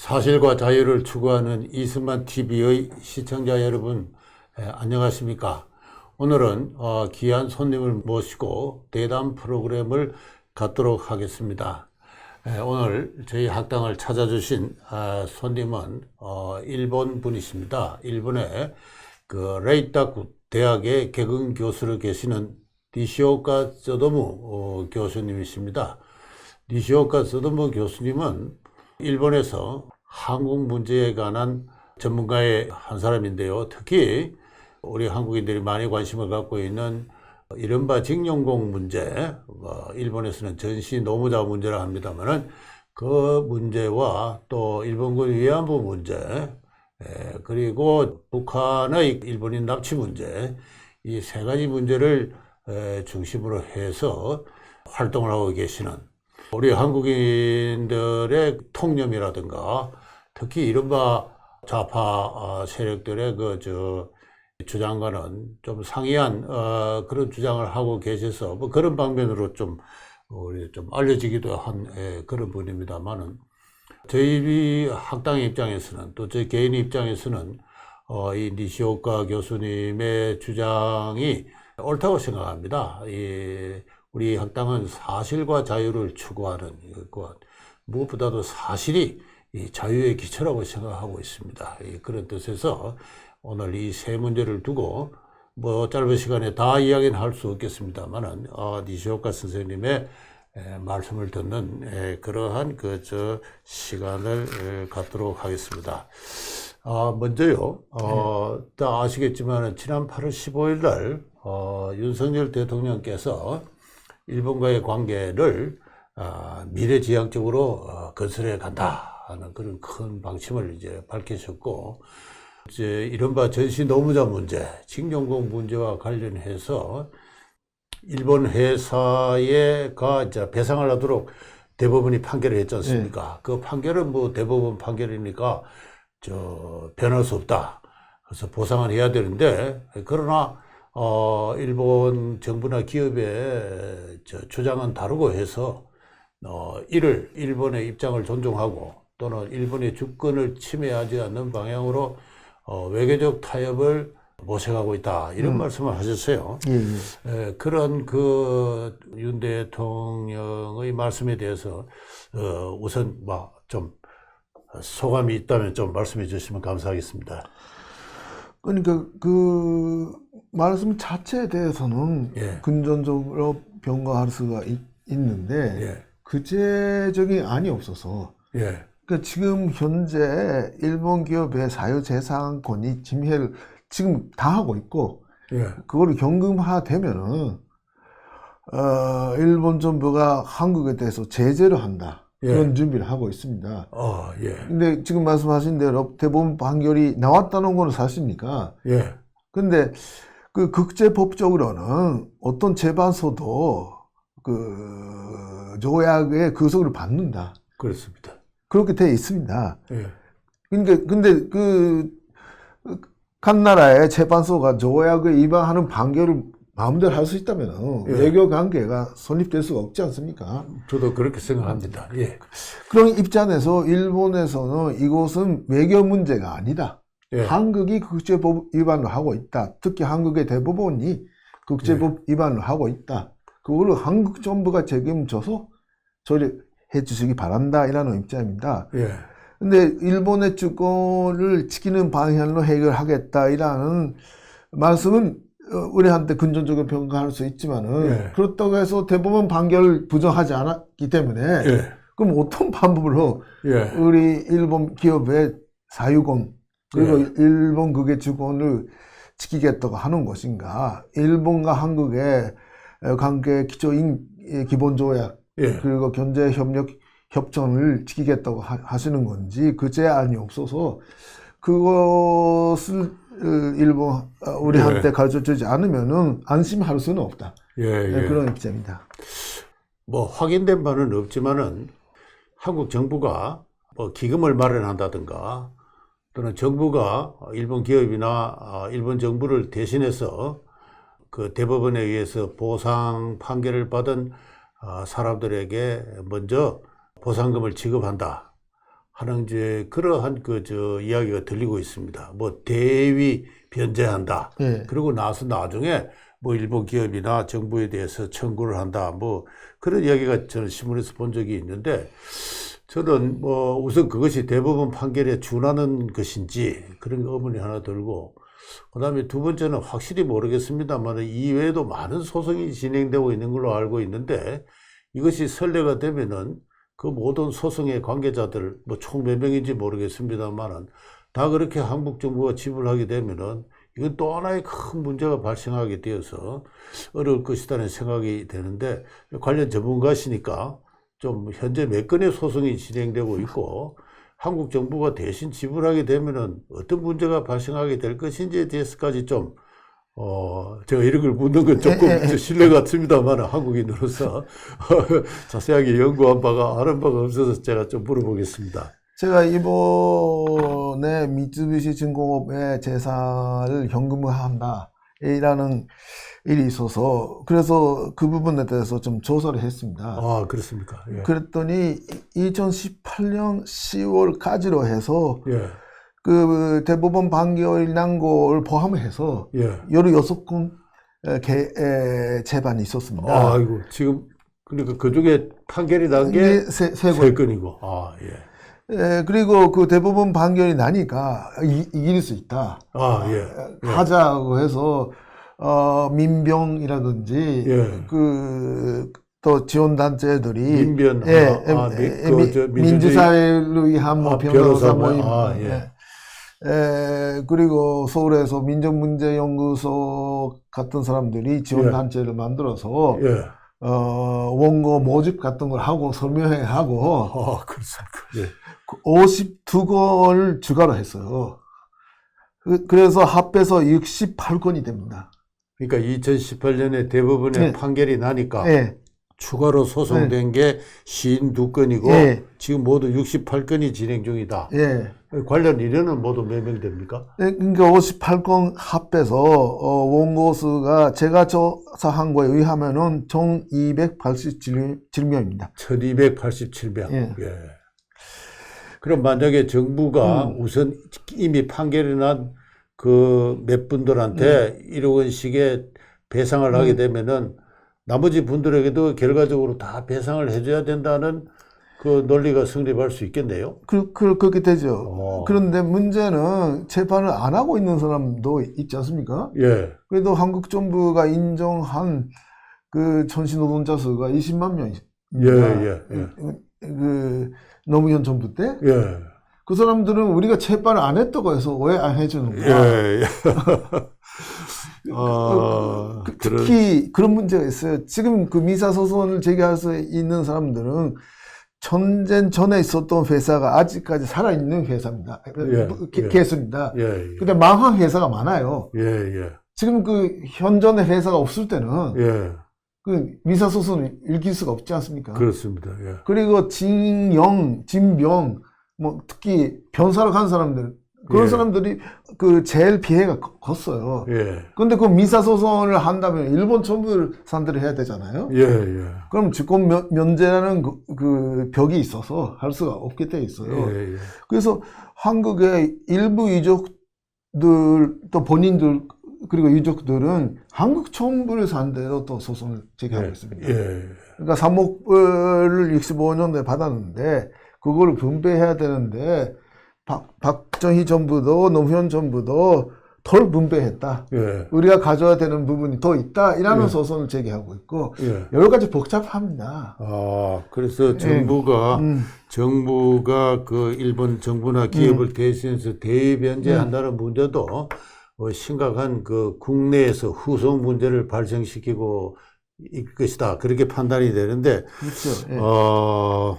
사실과 자유를 추구하는 이승만 TV의 시청자 여러분, 안녕하십니까? 오늘은 귀한 손님을 모시고 대담 프로그램을 갖도록 하겠습니다. 오늘 저희 학당을 찾아주신 손님은 일본 분이십니다. 일본의 그 레이타쿠 대학의 개근 교수로 계시는 니시오카 쩌도무 교수님이십니다. 니시오카 쩌도무 교수님은 일본에서 한국 문제에 관한 전문가의 한 사람인데요. 특히 우리 한국인들이 많이 관심을 갖고 있는 이른바 징용공 문제, 일본에서는 전시 노무자 문제라 합니다만은 그 문제와 또 일본군 위안부 문제, 그리고 북한의 일본인 납치 문제, 이 세 가지 문제를 중심으로 해서 활동을 하고 계시는 우리 한국인들의 통념이라든가 특히 이른바 좌파 세력들의 주장과는 좀 상이한 그런 주장을 하고 계셔서 뭐 그런 방면으로 좀 우리 좀 알려지기도 한 그런 분입니다만은 저희 학당의 입장에서는 또 저희 개인의 입장에서는 이 니시오카 교수님의 주장이 옳다고 생각합니다. 우리 학당은 사실과 자유를 추구하는 것, 무엇보다도 사실이 이 자유의 기초라고 생각하고 있습니다. 그런 뜻에서 오늘 이 세 문제를 두고 뭐 짧은 시간에 다 이야기는 할 수 없겠습니다만은 니시오카 선생님의 말씀을 듣는 그러한 시간을 갖도록 하겠습니다. 먼저요, 다 아시겠지만 지난 8월 15일 날 윤석열 대통령께서 일본과의 관계를 미래지향적으로 건설해 간다 하는 그런 큰 방침을 이제 밝히셨고, 이제 이른바 전시 노무자 문제, 징용공 문제와 관련해서 일본 회사가 이제 배상을 하도록 대법원이 판결을 했지 않습니까? 그 판결은 뭐 대법원 판결이니까 변할 수 없다. 그래서 보상을 해야 되는데, 그러나 일본 정부나 기업의 주장은 다르고 해서 이를 일본의 입장을 존중하고 또는 일본의 주권을 침해하지 않는 방향으로 외교적 타협을 모색하고 있다, 이런 말씀을 하셨어요. 그런 윤 대통령의 말씀에 대해서 우선 좀 소감이 있다면 좀 말씀해 주시면 감사하겠습니다. 그러니까 그 말씀 자체에 대해서는 근본적으로 평가할 수가 있는데 구체적인 안이 없어서 그러니까 지금 현재 일본 기업의 사유재산권이 침해를 지금 다 하고 있고 그거를 경금화되면은 일본 정부가 한국에 대해서 제재를 한다. 그런 준비를 하고 있습니다. 근데 지금 말씀하신 대로 대법원 판결이 나왔다는 건 사실입니까? 근데 그 국제법적으로는 어떤 재판소도 그 조약의 구속을 받는다. 그렇습니다. 그렇게 되어 있습니다. 근데 각 나라의 재판소가 조약을 위반하는 판결을 마음대로 할 수 있다면 외교 관계가 성립될 수가 없지 않습니까? 저도 그렇게 생각합니다. 그런 입장에서 일본에서는 이것은 외교 문제가 아니다. 한국이 국제법 위반을 하고 있다. 특히 한국의 대법원이 국제법 위반을 하고 있다. 그거를 한국 정부가 책임져서 처리해 주시기 바란다, 이라는 입장입니다. 근데 일본의 주권을 지키는 방향으로 해결하겠다, 이라는 말씀은 우리한테 긍정적으로 평가할 수 있지만은 그렇다고 해서 대법원 판결을 부정하지 않았기 때문에 그럼 어떤 방법으로 우리 일본 기업의 사유권 그리고 일본 국의 주권을 지키겠다고 하는 것인가? 일본과 한국의 관계 기초인 기본조약 그리고 경제협력 협정을 지키겠다고 하시는 건지 그 제안이 없어서 그것을 일본 우리한테 가르쳐주지 않으면은 안심할 수는 없다. 그런 입장입니다. 뭐 확인된 바는 없지만은 한국 정부가 뭐 기금을 마련한다든가 또는 정부가 일본 기업이나 일본 정부를 대신해서 그 대법원에 의해서 보상 판결을 받은 사람들에게 먼저 보상금을 지급한다 하는 이제 그러한 이야기가 들리고 있습니다. 뭐 대위 변제한다. 예. 그리고 나중에 뭐 일본 기업이나 정부에 대해서 청구를 한다. 뭐 그런 이야기가 저는 신문에서 본 적이 있는데 저는 뭐 우선 그것이 대법원 판결에 준하는 것인지 그런 의문이 하나 들고 그다음에 두 번째는 확실히 모르겠습니다만 이외에도 많은 소송이 진행되고 있는 걸로 알고 있는데 이것이 선례가 되면은 그 모든 소송의 관계자들 뭐 총 몇 명인지 모르겠습니다만은 다 그렇게 한국 정부가 지불하게 되면은 이건 또 하나의 큰 문제가 발생하게 되어서 어려울 것이라는 생각이 되는데 관련 전문가시니까 좀 현재 몇 건의 소송이 진행되고 있고 한국 정부가 대신 지불하게 되면은 어떤 문제가 발생하게 될 것인지에 대해서까지 좀 제가 이런 걸 묻는 건 조금 실례 같습니다만 한국인으로서 자세하게 연구한 바가 아는 바가 없어서 제가 좀 물어보겠습니다. 제가 이번에 미쓰비시 증권업의 재산을 현금화한다 이라는 일이 있어서 그래서 그 부분에 대해서 좀 조사를 했습니다. 아, 그렇습니까? 예. 그랬더니 2018년 10월까지로 해서 예. 그 대법원 판결 난 걸 포함해서 예. 16건 재판이 있었습니다. 아이고, 지금 그러니까 그 중에 판결이 난 게 세 건이고. 아, 예. 그리고 그 대법원 판결이 나니까 이길 수 있다. 아, 예. 하자고 해서 민병이라든지 예. 또 지원단체들이 민변, 민주사회를 위한 뭐 변호사 모임, 예. 그리고 서울에서 민족문제연구소 같은 사람들이 지원단체를 만들어서 예. 원고 모집 같은 걸 하고 설명회 하고 그렇습니까? 예. 52건을 추가로 했어요. 그래서 합해서 68건이 됩니다. 그러니까 2018년에 대법원의 판결이 나니까 추가로 소송된 게 52건이고 지금 모두 68건이 진행 중이다. 관련 인원은 모두 몇 명 됩니까? 그러니까 58건 합해서 원고 수가 제가 조사한 거에 의하면은 총 287명입니다. 1287명. 예. 그럼 만약에 정부가 우선 이미 판결이 난 그 몇 분들한테 1억 원씩의 배상을 하게 되면은 나머지 분들에게도 결과적으로 다 배상을 해줘야 된다는 그 논리가 성립할 수 있겠네요. 그렇게 되죠. 그런데 문제는 재판을 안 하고 있는 사람도 있지 않습니까? 예. 그래도 한국 정부가 인정한 그 전시 노동자 수가 20만 명입니다. 그 노무현 정부 때. 그 사람들은 우리가 재판을 안 했다고 해서 왜 안 해주는 거야? 특히 그런 문제가 있어요. 지금 그 민사소송을 제기할 수 있는 사람들은 전쟁 전에 있었던 회사가 아직까지 살아있는 회사입니다. 개수입니다. 근데 망한 회사가 많아요. 지금 그 현존의 회사가 없을 때는 그 민사소송을 일으킬 수가 없지 않습니까? 그렇습니다. 그리고 진병, 뭐 특히 변사를 간 사람들 그런 사람들이 그 제일 피해가 컸어요. 그런데 그 민사소송을 한다면 일본 정부 사람들이 해야 되잖아요. 그럼 직권 면제라는 그 벽이 있어서 할 수가 없게 돼 있어요. 그래서 한국의 일부 유족들 또 본인들 그리고 유족들은 한국 정부를 상대로 또 소송을 제기하고 있습니다. 그러니까 3억을 65년도에 받았는데 그걸 분배해야 되는데 박정희 정부도 노무현 정부도 덜 분배했다. 우리가 가져야 되는 부분이 더 있다. 이라는 소송을 제기하고 있고 여러 가지 복잡합니다. 그래서 정부가 그 일본 정부나 기업을 대신해서 대위 변제한다는 문제도 심각한 그 국내에서 후속 문제를 발생시키고 있을 것이다. 그렇게 판단이 되는데 그렇죠.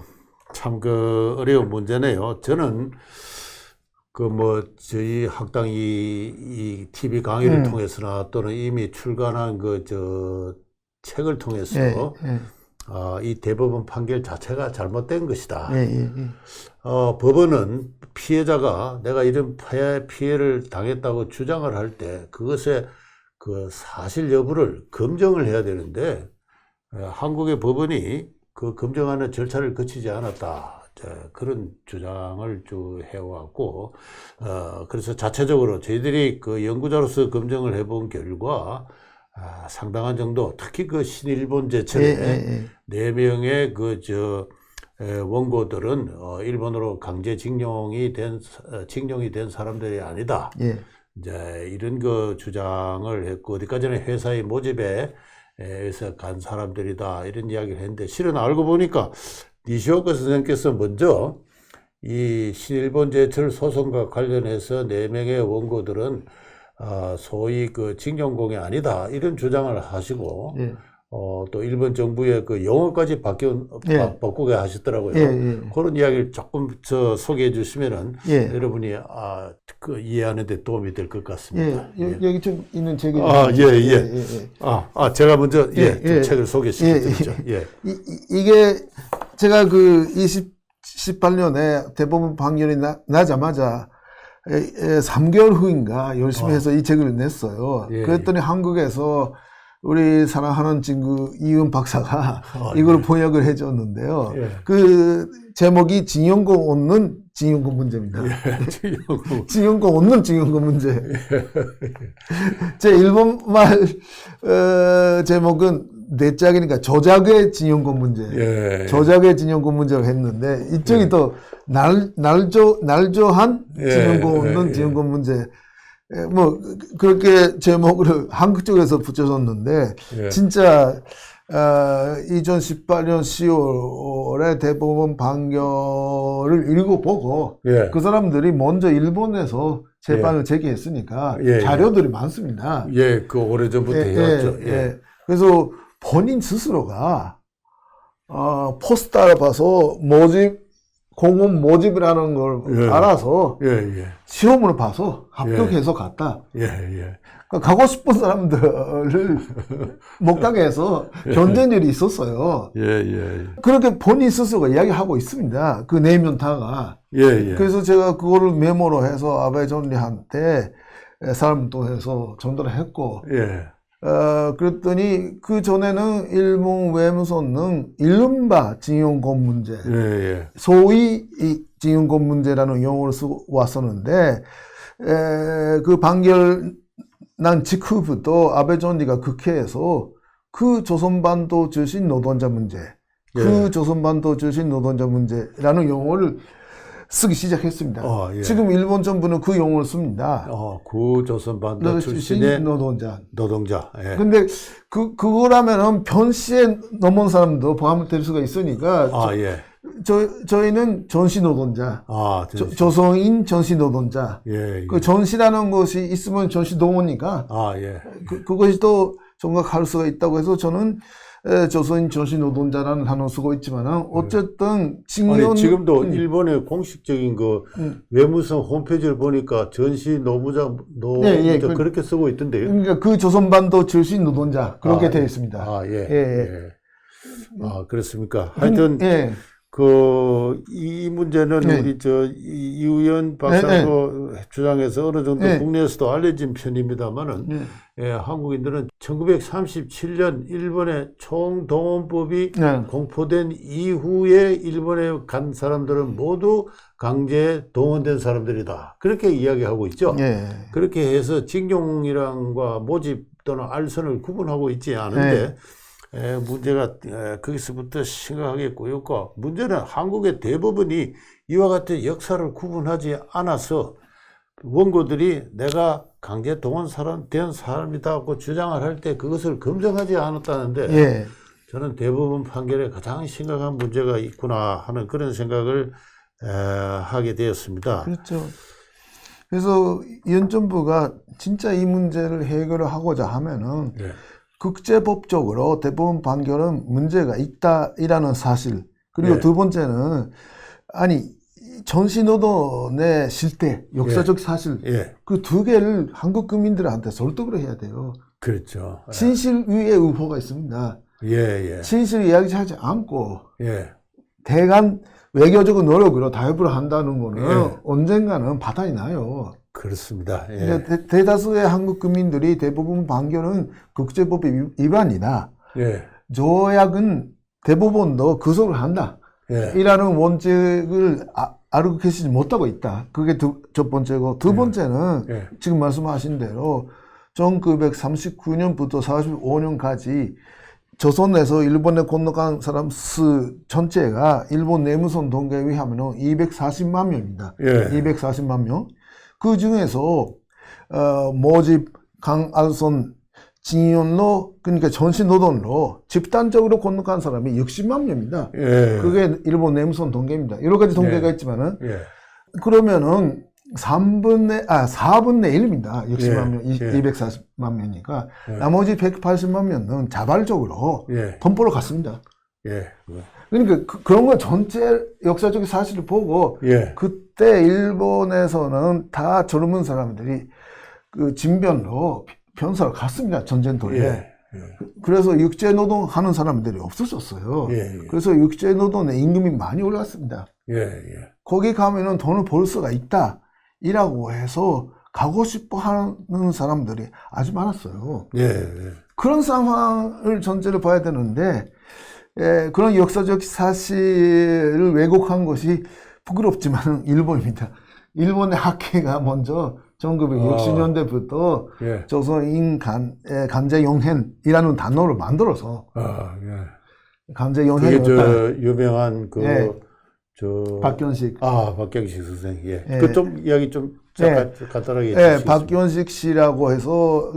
참 그 어려운 문제네요. 저는 저희 학당 이 TV 강의를 통해서나 또는 이미 출간한 책을 통해서 이 대법원 판결 자체가 잘못된 것이다. 법원은 피해자가 내가 이런 피해를 당했다고 주장을 할 때 그것의 그 사실 여부를 검증을 해야 되는데 한국의 법원이 그 검증하는 절차를 거치지 않았다. 그런 주장을 쭉 해왔고, 그래서 자체적으로 저희들이 그 연구자로서 검증을 해본 결과, 상당한 정도, 특히 그 신일본 제철에 네 명의 원고들은 일본으로 징용이 된 사람들이 아니다. 예. 이제 이런 그 주장을 했고, 어디까지나 회사의 모집에 에서 간 사람들이다 이런 이야기를 했는데, 실은 알고 보니까 니시오카 선생님께서 먼저 이 신일본 제철 소송과 관련해서 네 명의 원고들은 소위 그 징용공이 아니다 이런 주장을 하시고, 예. 또 일본 정부의 그 용어까지 바꾸게 하셨더라고요. 그런 이야기를 조금 소개해 주시면은 여러분이 그 이해하는 데 도움이 될 것 같습니다. 여기 좀 있는 책이 제가 먼저 좀 책을 소개시켜 드리죠. 이게 제가 그 18년에 대법원 판결이 나자마자 3개월 후인가 열심히 해서 이 책을 냈어요. 그랬더니 한국에서 우리 사랑하는 친구 이은 박사가 이걸 번역을 해줬는데요. 그 제목이 징용공 없는 징용공 문제입니다. 징용공 없는 징용공 문제. 제 일본말 제목은 네 짝이니까 저작의 징용공 문제. 저작의 징용공 문제를 했는데 이쪽이 또 날조한 징용공 없는 징용공 문제. 뭐 그렇게 제목을 한국 쪽에서 붙여줬는데 진짜 2018년 10월에 대법원 판결을 읽어보고 그 사람들이 먼저 일본에서 재판을 제기했으니까 자료들이 많습니다. 그 오래전부터 해왔죠. 그래서 본인 스스로가 포스터를 봐서 공무원 모집이라는 걸 알아서 시험을 봐서 합격해서 갔다. 그러니까 가고 싶은 사람들을 못 가게 해서 견제율이 있었어요. 그렇게 본인 스스로가 이야기하고 있습니다. 그 내면 다가. 그래서 제가 그거를 메모로 해서 아베 총리한테 사람도 해서 전달을 했고, 그랬더니 그 전에는 일본 외무성은 이른바 징용권 문제, 소위 이 징용권 문제라는 용어를 쓰고 왔었는데, 그 판결 난 직후부터 아베 총리가 국회에서 그 조선반도 출신 노동자 문제, 그 조선반도 출신 노동자 문제라는 용어를 쓰기 시작했습니다. 지금 일본 정부는 그 용어를 씁니다. 그 조선반도 출신의 노동자. 근데 그거라면은 변시에 넘은 사람도 포함될 수가 있으니까. 저희는 전시 노동자. 조선인 전시 노동자. 그 전시라는 것이 있으면 전시 동호니까. 그것이 또 정확할 수가 있다고 해서 저는 조선인 전시 노동자라는 단어 쓰고 있지만은 어쨌든 지금도 일본의 공식적인 그 외무성 홈페이지를 보니까 전시 노무자 그렇게 쓰고 있던데요. 그러니까 그 조선반도 출신 노동자 그렇게 되어 있습니다. 그렇습니까? 하여튼 이 문제는 우리 이우연 박사도 주장해서 어느 정도 국내에서도 알려진 편입니다만은 한국인들은 1937년 일본의 총동원법이 공포된 이후에 일본에 간 사람들은 모두 강제 동원된 사람들이다. 그렇게 이야기하고 있죠. 그렇게 해서 징용이랑과 모집 또는 알선을 구분하고 있지 않은데 문제가 거기서부터 심각하게 꼬였고, 문제는 한국의 대법원이 이와 같은 역사를 구분하지 않아서 원고들이 내가 강제 동원된 사람이다고 주장을 할 때 그것을 검증하지 않았다는데 저는 대법원 판결에 가장 심각한 문제가 있구나 하는 그런 생각을 하게 되었습니다. 그렇죠. 그래서 현 정부가 진짜 이 문제를 해결하고자 하면은 국제법적으로 대법원 판결은 문제가 있다라는 사실, 그리고 두 번째는 전시노동의 실태, 역사적 사실, 그 두 개를 한국 국민들한테 설득을 해야 돼요. 그렇죠. 진실 위에 의혹가 있습니다. 진실 이야기하지 않고 대간 외교적 노력으로 타협을 한다는 거는 언젠가는 파탄이 나요. 그렇습니다. 대다수의 한국 국민들이 대법원 판결은 국제법 위반이다. 조약은 대법원도 구속을 한다. 예. 이라는 원칙을 알고 계시지 못하고 있다. 그게 첫 번째고, 두 번째는 예. 지금 말씀하신 대로 1939년부터 45년까지 조선에서 일본에 건너간 사람 수 전체가 일본 내무선 통계에 의하면 240만 명입니다. 예. 240만 명. 그 중에서 모집, 강알선, 진연로, 그러니까 전시노동로 집단적으로 건너간 사람이 60만 명입니다. 예. 그게 일본 내무선 통계입니다. 여러 가지 통계가 있지만은 예. 그러면은 4분의 1입니다. 60만 명, 예. 240만 명이니까 예. 나머지 180만 명은 자발적으로 예. 덤보러 갔습니다. 예. 그러니까 그런 거 전체 역사적인 사실을 보고 예. 그때 일본에서는 다 젊은 사람들이 그 진변로 변사를 갔습니다. 전쟁터에. 예. 그래서 육제노동 하는 사람들이 없어졌어요. 예. 그래서 육제노동의 임금이 많이 올랐습니다. 예. 거기 가면은 돈을 벌 수가 있다. 이라고 해서 가고 싶어 하는 사람들이 아주 많았어요. 예. 그런 상황을 전제로 봐야 되는데, 그런 역사적 사실을 왜곡한 것이 부끄럽지만 일본입니다. 일본의 학회가 먼저 1960년대부터 예. 조선인 간제용hen이라는 단어를 만들어서 그게 간제용hen이었다. 저 유명한 예. 저 박견식. 박경식 선생. 예. 예. 그 좀 이야기 좀 간단하게 네, 해주시겠습니까? 박견식 씨라고 해서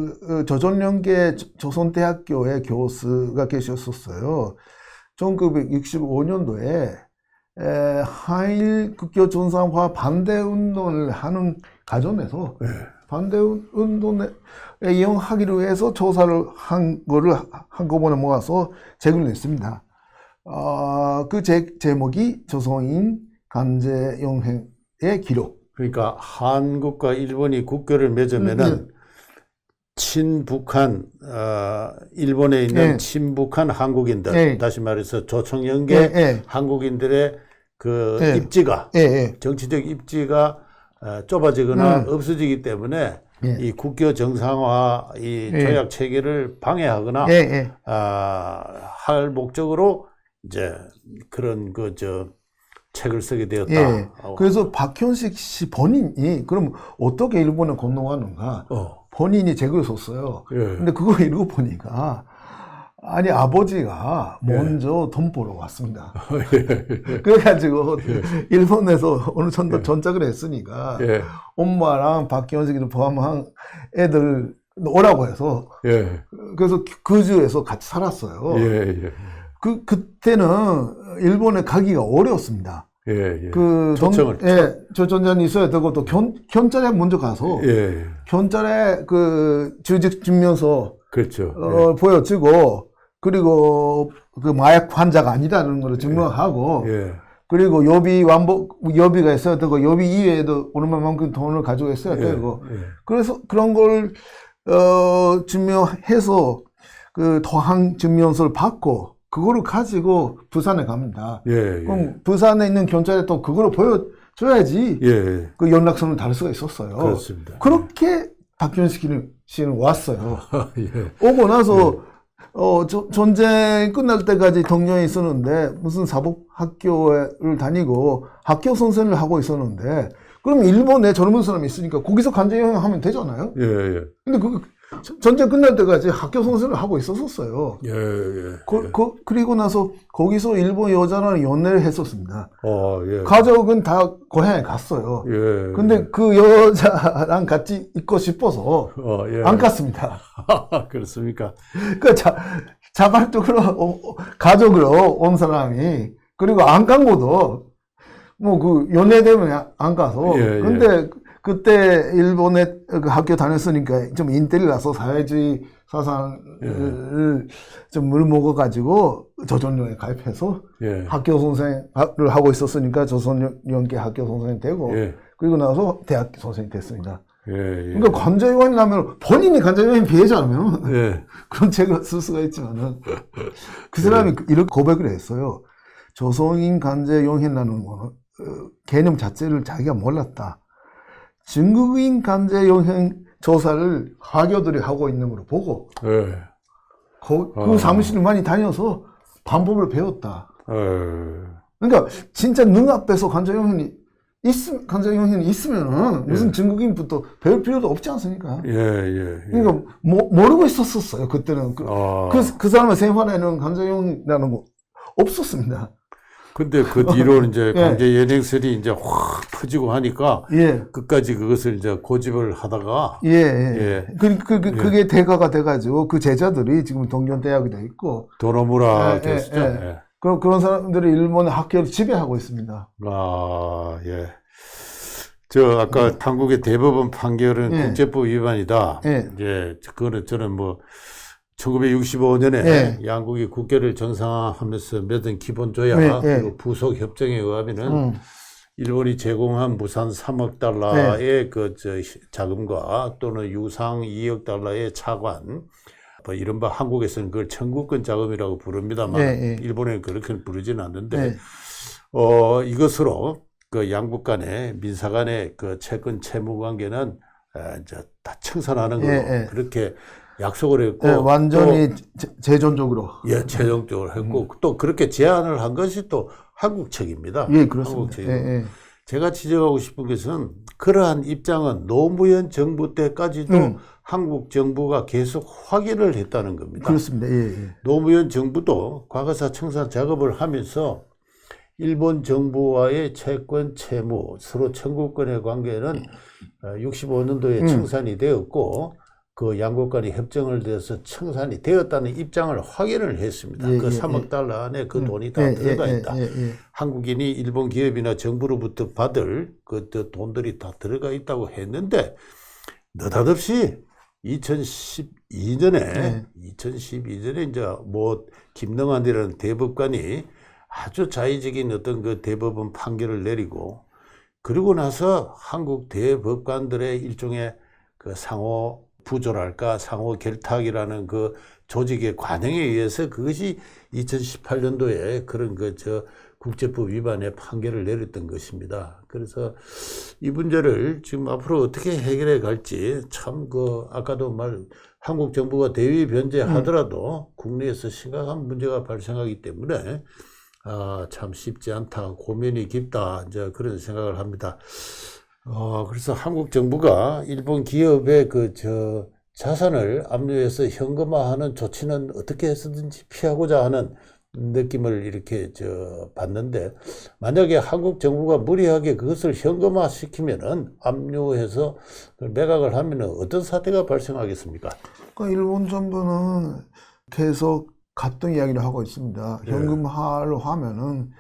조선연계 조선대학교의 교수가 계셨었어요. 1965년도에 한일 국교 정상화 반대 운동을 하는 과정에서 반대 운동에 이용하기로 해서 조사를 한 거를 한꺼번에 모아서 책을 냈습니다. 그 제목이 조선인 간제용행의 기록. 그러니까 한국과 일본이 국교를 맺으면은 친북한 일본에 있는 친북한 한국인들, 다시 말해서 조총연계 한국인들의 그 입지가 정치적 입지가 좁아지거나 없어지기 때문에 이 국교 정상화 이 조약 체계를 방해하거나 할 목적으로 이제 그런 책을 쓰게 되었다. 그래서 박현식 씨 본인이 그럼 어떻게 일본에 건너가는가 본인이 책을 썼어요. 근데 그거 읽어보니까 아니 아버지가 먼저 돈 벌어 왔습니다. 그래가지고 일본에서 어느 정도 전작을 했으니까 엄마랑 박현식을 포함한 애들 오라고 해서 그래서 그 주에서 같이 살았어요. 그때는 일본에 가기가 어려웠습니다. 초청을. 초청장이 있어야 되고 또 견찰에 먼저 가서 견찰에 그 주직 증명서 그렇죠. 보여주고 그리고 그 마약 환자가 아니라는 걸 증명하고 그리고 여비가 있어야 되고 여비 이외에도 얼마만큼 돈을 가지고 있어야 되고 그래서 그런 걸 증명해서 그 도항 증명서를 받고 그거를 가지고 부산에 갑니다. 그럼 부산에 있는 경찰에 또 그거를 보여줘야지 그 연락선을 달 수가 있었어요. 그렇습니다. 그렇게 박현식 씨는 왔어요. 오고 나서 전쟁 끝날 때까지 동료에 있었는데 무슨 사법학교를 다니고 학교 선생을 하고 있었는데 그럼 일본에 젊은 사람이 있으니까 거기서 간제여행하면 되잖아요. 근데 전쟁 끝날 때까지 학교 선생을 하고 있었어요. 그리고 나서 거기서 일본 여자랑 연애를 했었습니다. 가족은 다 고향에 갔어요. 근데 그 여자랑 같이 있고 싶어서 안 갔습니다. 그렇습니까? 그 자발적으로 가족으로 온 사람이 그리고 안 간 것도 뭐 그 연애 때문에 안 가서 근데 그때 일본에 그 학교 다녔으니까 좀 인텔이라서 사회주의 사상을 좀 물먹어가지고 조선연에 가입해서 학교 선생을 하고 있었으니까 조선연계 학교 선생이 되고 그리고 나서 대학 선생이 됐습니다. 그러니까 간제요원이 나면 본인이 간제요원이 피해자라면 그런 책을 쓸 수가 있지만은 그 사람이 이렇게 고백을 했어요. 조선인 간제용행이라는 거는 개념 자체를 자기가 몰랐다. 중국인 간제용행 조사를 화교들이 하고 있는 걸 보고 그 사무실을 많이 다녀서 방법을 배웠다. 그러니까 진짜 눈앞에서 관자용이 있으면은 무슨 중국인부터 배울 필요도 없지 않습니까? 예, 예. 그러니까 모르고 있었어요 그때는. 그 사람의 생활에는 관자용이라는 거 없었습니다. 근데 그 뒤로는 이제 강제 연행설이 이제 확 퍼지고 하니까 끝까지 그것을 이제 고집을 하다가 그게 대가가 돼가지고 그 제자들이 지금 동경대학이 돼 있고 도노무라 교수죠. 그런 사람들이 일본의 학교를 지배하고 있습니다. 아, 예. 아까 한국의 대법원 판결은 국제법 위반이다. 이제 그거는 저는 1965년에 양국이 국교를 정상화하면서 맺은 기본 조약 그리고 부속 협정에 의하면은 일본이 제공한 무상 3억 달러의 자금과 또는 유상 2억 달러의 차관, 이른바 한국에서는 그걸 청구권 자금이라고 부릅니다만 일본에는 그렇게 부르지는 않는데 이것으로 그 양국 간의 민사 간의 그 채권 채무 관계는 이제 다 청산하는 걸로 그렇게 약속을 했고 완전히 재정적으로 최종적으로 했고 또 그렇게 제안을 한 것이 또 한국 측입니다. 그렇습니다. 제가 지적하고 싶은 것은 그러한 입장은 노무현 정부 때까지도 한국 정부가 계속 확인을 했다는 겁니다. 그렇습니다. 노무현 정부도 과거사 청산 작업을 하면서 일본 정부와의 채권, 채무, 서로 청구권의 관계는 65년도에 청산이 되었고 그 양국 간의 협정을 대해서 청산이 되었다는 입장을 확인을 했습니다. 그 3억 달러 안에 그 돈이 다 들어가 있다. 한국인이 일본 기업이나 정부로부터 받을 그 돈들이 다 들어가 있다고 했는데 느닷없이 2012년에 이제 김능한이라는 대법관이 아주 자의적인 어떤 그 대법원 판결을 내리고 그리고 나서 한국 대법관들의 일종의 그 상호 부조랄까 상호 결탁이라는 그 조직의 관행에 의해서 그것이 2018년도에 그런 국제법 위반의 판결을 내렸던 것입니다. 그래서 이 문제를 지금 앞으로 어떻게 해결해 갈지 참 아까도 한국 정부가 대위 변제하더라도 국내에서 심각한 문제가 발생하기 때문에 참 쉽지 않다, 고민이 깊다, 이제 그런 생각을 합니다. 그래서 한국 정부가 일본 기업의 자산을 압류해서 현금화하는 조치는 어떻게 해서든지 피하고자 하는 느낌을 이렇게 받는데, 만약에 한국 정부가 무리하게 그것을 현금화 시키면은 압류해서 매각을 하면은 어떤 사태가 발생하겠습니까? 그러니까 일본 정부는 계속 같은 이야기를 하고 있습니다. 현금화로 하면은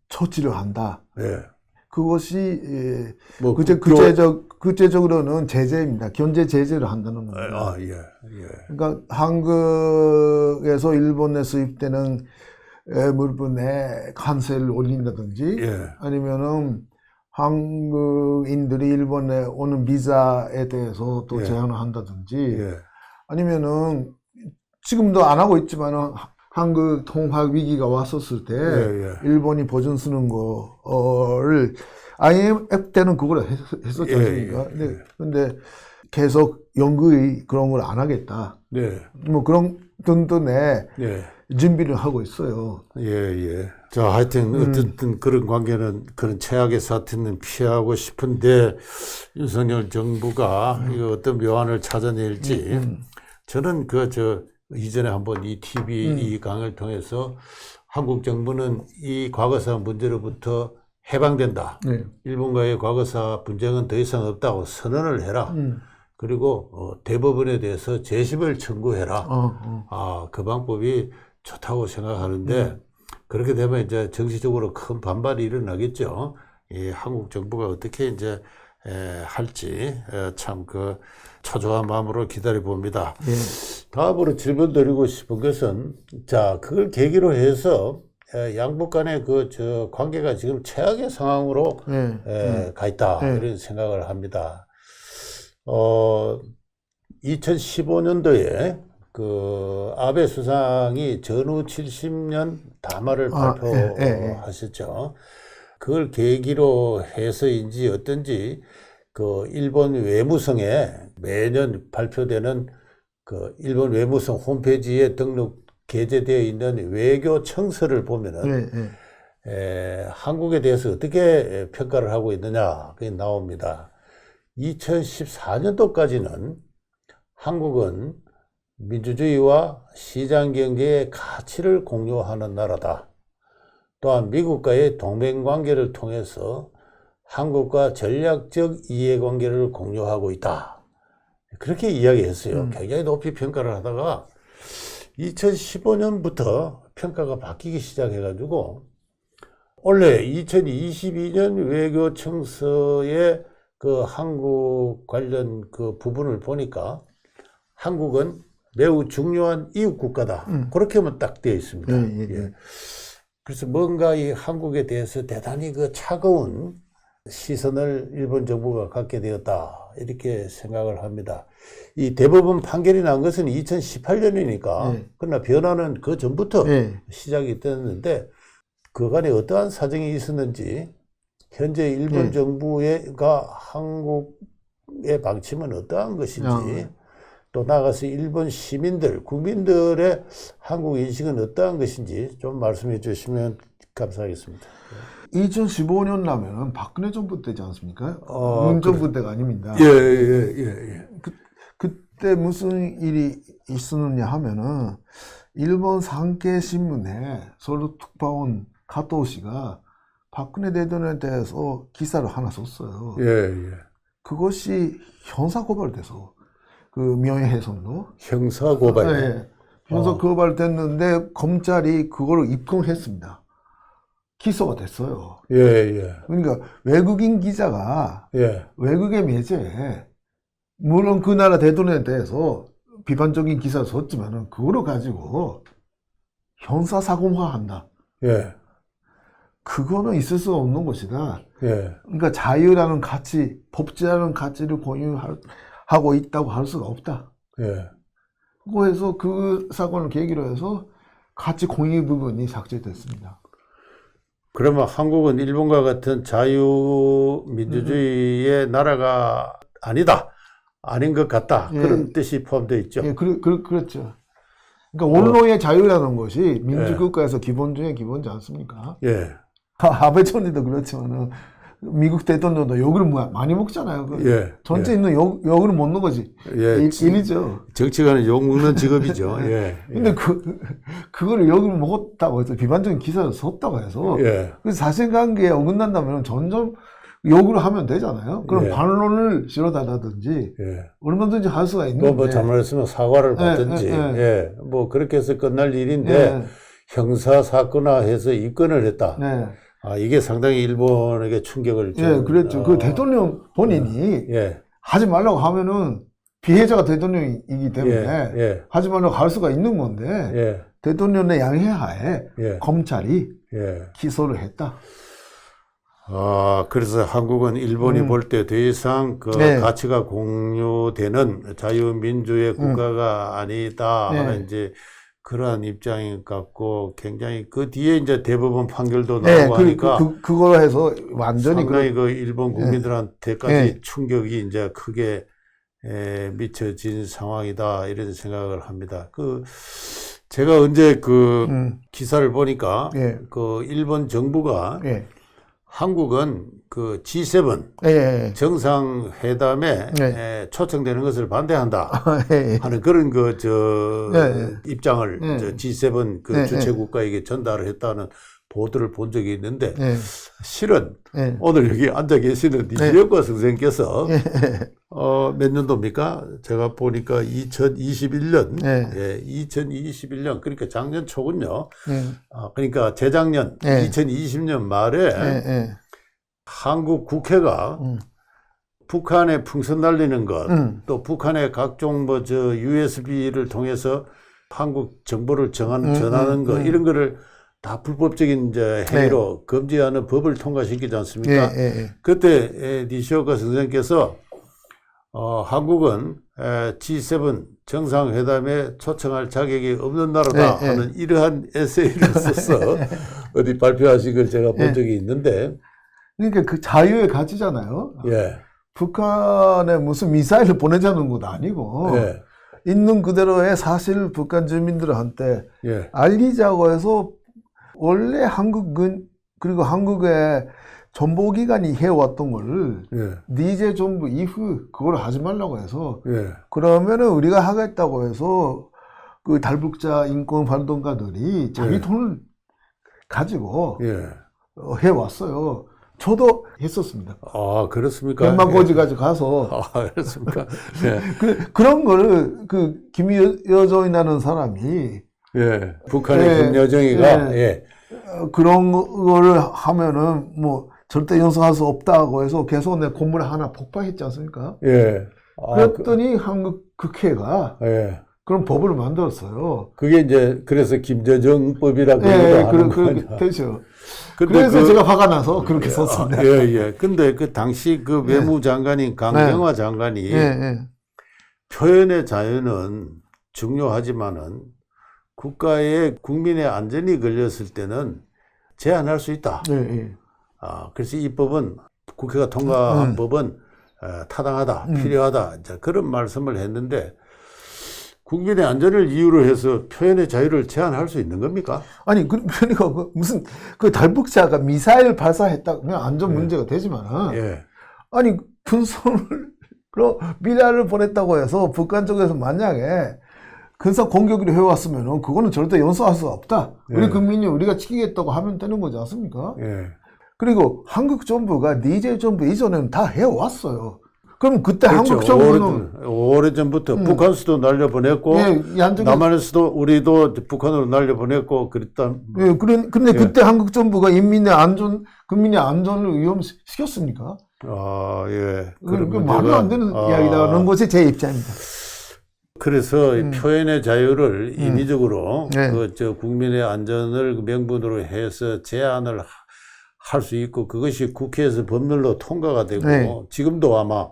조치를 한다. 그것이 국제적으로는 제재입니다. 경제 제재를 한다는 겁니다. 그러니까 한국에서 일본에 수입되는 물품에 관세를 올린다든지 아니면은 한국인들이 일본에 오는 비자에 대해서 또 제한을 한다든지 아니면은 지금도 안 하고 있지만은 한국 통화 위기가 왔었을 때 일본이 보증 쓰는 거를 IMF 때는 그걸 했었지 않습니까? 근데 계속 연구의 그런 걸 안 하겠다. 그런 든든에 준비를 하고 있어요. 자, 하여튼 어쨌든 그런 관계는 그런 최악의 사태는 피하고 싶은데 윤석열 정부가 이거 어떤 묘안을 찾아낼지 저는 이전에 한번 이 TV 이 강을 통해서 한국 정부는 이 과거사 문제로부터 해방된다. 일본과의 과거사 분쟁은 더 이상 없다고 선언을 해라. 그리고 대법원에 대해서 재심을 청구해라. 그 방법이 좋다고 생각하는데 그렇게 되면 이제 정치적으로 큰 반발이 일어나겠죠. 이 한국 정부가 어떻게 이제 할지 참 초조한 마음으로 기다려 봅니다. 다음으로 질문 드리고 싶은 것은 그걸 계기로 해서 양국 간의 관계가 지금 최악의 상황으로 가 있다 이런 생각을 합니다. 2015년도에 아베 수상이 전후 70년 담화를 발표하셨죠. 그걸 계기로 해서인지 어떤지 일본 외무성에 매년 발표되는 일본 외무성 홈페이지에 게재되어 있는 외교 청서를 보면은 한국에 대해서 어떻게 평가를 하고 있느냐, 그게 나옵니다. 2014년도까지는 한국은 민주주의와 시장경제의 가치를 공유하는 나라다. 또한 미국과의 동맹관계를 통해서 한국과 전략적 이해관계를 공유하고 있다. 그렇게 이야기했어요. 굉장히 높이 평가를 하다가 2015년부터 평가가 바뀌기 시작해가지고 원래 2022년 외교청서의 그 한국 관련 그 부분을 보니까 한국은 매우 중요한 이웃 국가다. 그렇게만 딱 되어 있습니다. 예. 그래서 뭔가 이 한국에 대해서 대단히 그 차가운 시선을 일본 정부가 갖게 되었다. 이렇게 생각을 합니다. 이 대법원 판결이 난 것은 2018년이니까 그러나 변화는 그 전부터 시작이 됐는데 그간에 어떠한 사정이 있었는지 현재 일본 정부가 한국의 방침은 어떠한 것인지 또 나아가서 일본 시민들, 국민들의 한국 인식은 어떠한 것인지 좀 말씀해 주시면 감사하겠습니다. 2015년 라면 박근혜 정부 때지 않습니까? 문 정부 때가 아닙니다. 예. 그때 무슨 일이 있었느냐 하면은 일본 산케신문에 서울 특파원 가토 씨가 박근혜 대통령에 대해서 기사를 하나 썼어요. 그것이 형사 고발돼서 그 명예훼손으로 형사 고발. 형사 고발됐는데 검찰이 그걸 입건했습니다. 기소가 됐어요. 그러니까 외국인 기자가 외국의 매체에 물론 그 나라 대통령에 대해서 비판적인 기사를 썼지만은 그거를 가지고 형사사건화한다. 그거는 있을 수 없는 것이다. 그러니까 자유라는 가치, 법치라는 가치를 공유하고 있다고 할 수가 없다. 그래서 그 사건을 계기로 해서 가치 공유 부분이 삭제됐습니다. 그러면 한국은 일본과 같은 자유민주주의의 나라가 아니다. 아닌 것 같다. 그런 뜻이 포함되어 있죠. 그렇죠. 그러니까 언론의 자유라는 것이 민주국가에서 기본 중에 기본이지 않습니까? 아베 총리도 그렇지만은 미국 대통령도 욕을 많이 먹잖아요. 전체 있는 욕을 먹는 거지. 일이죠. 정치가는 욕 먹는 직업이죠. 근데 그거를 욕을 먹었다고 해서 비판적인 기사를 썼다고 해서 그 사실관계에 어긋난다면 점점 욕을 하면 되잖아요. 그럼 반론을 실어달라든지 얼마든지 할 수가 있는데 뭐 잘못했으면 사과를 받든지 뭐 그렇게 해서 끝날 일인데 형사사건화해서 입건을 했다. 이게 상당히 일본에게 충격을 준. 그랬죠. 그 대통령 본인이 하지 말라고 하면은 피해자가 대통령이기 때문에 하지 말라고 할 수가 있는 건데 대통령의 양해하에 검찰이 기소를 했다. 그래서 한국은 일본이 볼 때 더 이상 그 가치가 공유되는 자유민주의 국가가 아니다 하는 이제 그러한 입장인 것 같고 굉장히 그 뒤에 이제 대법원 판결도 나오고 하니까 그거 해서 완전히 상당히 그 일본 국민들한테까지 충격이 이제 크게 미쳐진 상황이다 이런 생각을 합니다. 제가 언제 기사를 보니까 그 일본 정부가 한국은 그 G7 정상회담에 초청되는 것을 반대한다 하는 그런 입장을 G7 주최국가에게 전달을 했다는 보도를 본 적이 있는데 실은 오늘 여기 앉아 계시는 니시오카 선생님께서 몇 년도입니까? 제가 보니까 2021년 2021년 그러니까 작년 초군요. 그러니까 재작년 2020년 말에 한국 국회가 북한에 풍선 날리는 것, 또 북한의 각종 USB를 통해서 한국 정보를 전하는 것 이런 거를 다 불법적인 이제 행위로 금지하는 법을 통과시키지 않습니까? 그때 니시오카 선생님께서 한국은 G7 정상회담에 초청할 자격이 없는 나라다 하는 이러한 에세이를 써서 어디 발표하신 걸 제가 본 적이 있는데 그러니까 그 자유의 가치잖아요. 북한에 무슨 미사일을 보내자는 것도 아니고 있는 그대로의 사실 북한 주민들한테 알리자고 해서 원래 한국은 그리고 한국의 정보기관이 해왔던 거를 예. 니제 정부 이후 그걸 하지 말라고 해서 예. 그러면은 우리가 하겠다고 해서 그 탈북자 인권 활동가들이 자기 예. 돈을 가지고 예. 해왔어요. 저도 했었습니다. 아, 그렇습니까? 백만고지 가지고 가서 아, 그렇습니까? 예. 그런 거를 그 김여정이라는 사람이 예. 북한의 예. 김여정이가 예. 예. 그런 거를 하면은 뭐 절대 용서할 수 없다고 해서 계속 내 건물 하나 폭파했지 않습니까? 예. 아, 그랬더니 한국 국회가 예. 그런 법을 만들었어요. 그게 이제 그래서 김여정법이라고 예, 하는 거냐. 되죠. 근데 그래서 제가 화가 나서 그렇게 아, 썼습니다. 예, 예. 근데 그 당시 그 외무장관인 강경화 장관이 예, 예. 표현의 자유는 중요하지만은 국가의 국민의 안전이 걸렸을 때는 제한할 수 있다. 예, 예. 아, 그래서 이 법은 국회가 통과한 법은 타당하다, 필요하다. 이제 그런 말씀을 했는데 국민의 안전을 이유로 해서 표현의 자유를 제한할 수 있는 겁니까? 아니, 그러니까 무슨 그 탈북자가 미사일 발사했다면 안전 문제가 되지만은 예. 아니 군선으로 미사일을 보냈다고 해서 북한 쪽에서 만약에 근사 공격을 해왔으면은 그거는 절대 용서할 수 없다. 우리 예. 국민이 우리가 지키겠다고 하면 되는 거지 않습니까? 예. 그리고 한국 정부가 니제 정부 이전에는 다 해왔어요. 그럼 그때 그렇죠. 한국 정부는 오래전부터 북한 수도 날려보냈고 남한의 수도 우리도 북한으로 날려보냈고 그랬다. 예, 근데 그때 한국 정부가 인민의 안전, 국민의 안전을 위험시켰습니까? 아, 예. 그 말도 안 되는 이야기라는 것이 제 입장입니다. 그래서 표현의 자유를 인위적으로 네. 그 국민의 안전을 명분으로 해서 제한을 할 수 있고 그것이 국회에서 법률로 통과가 되고 네. 지금도 아마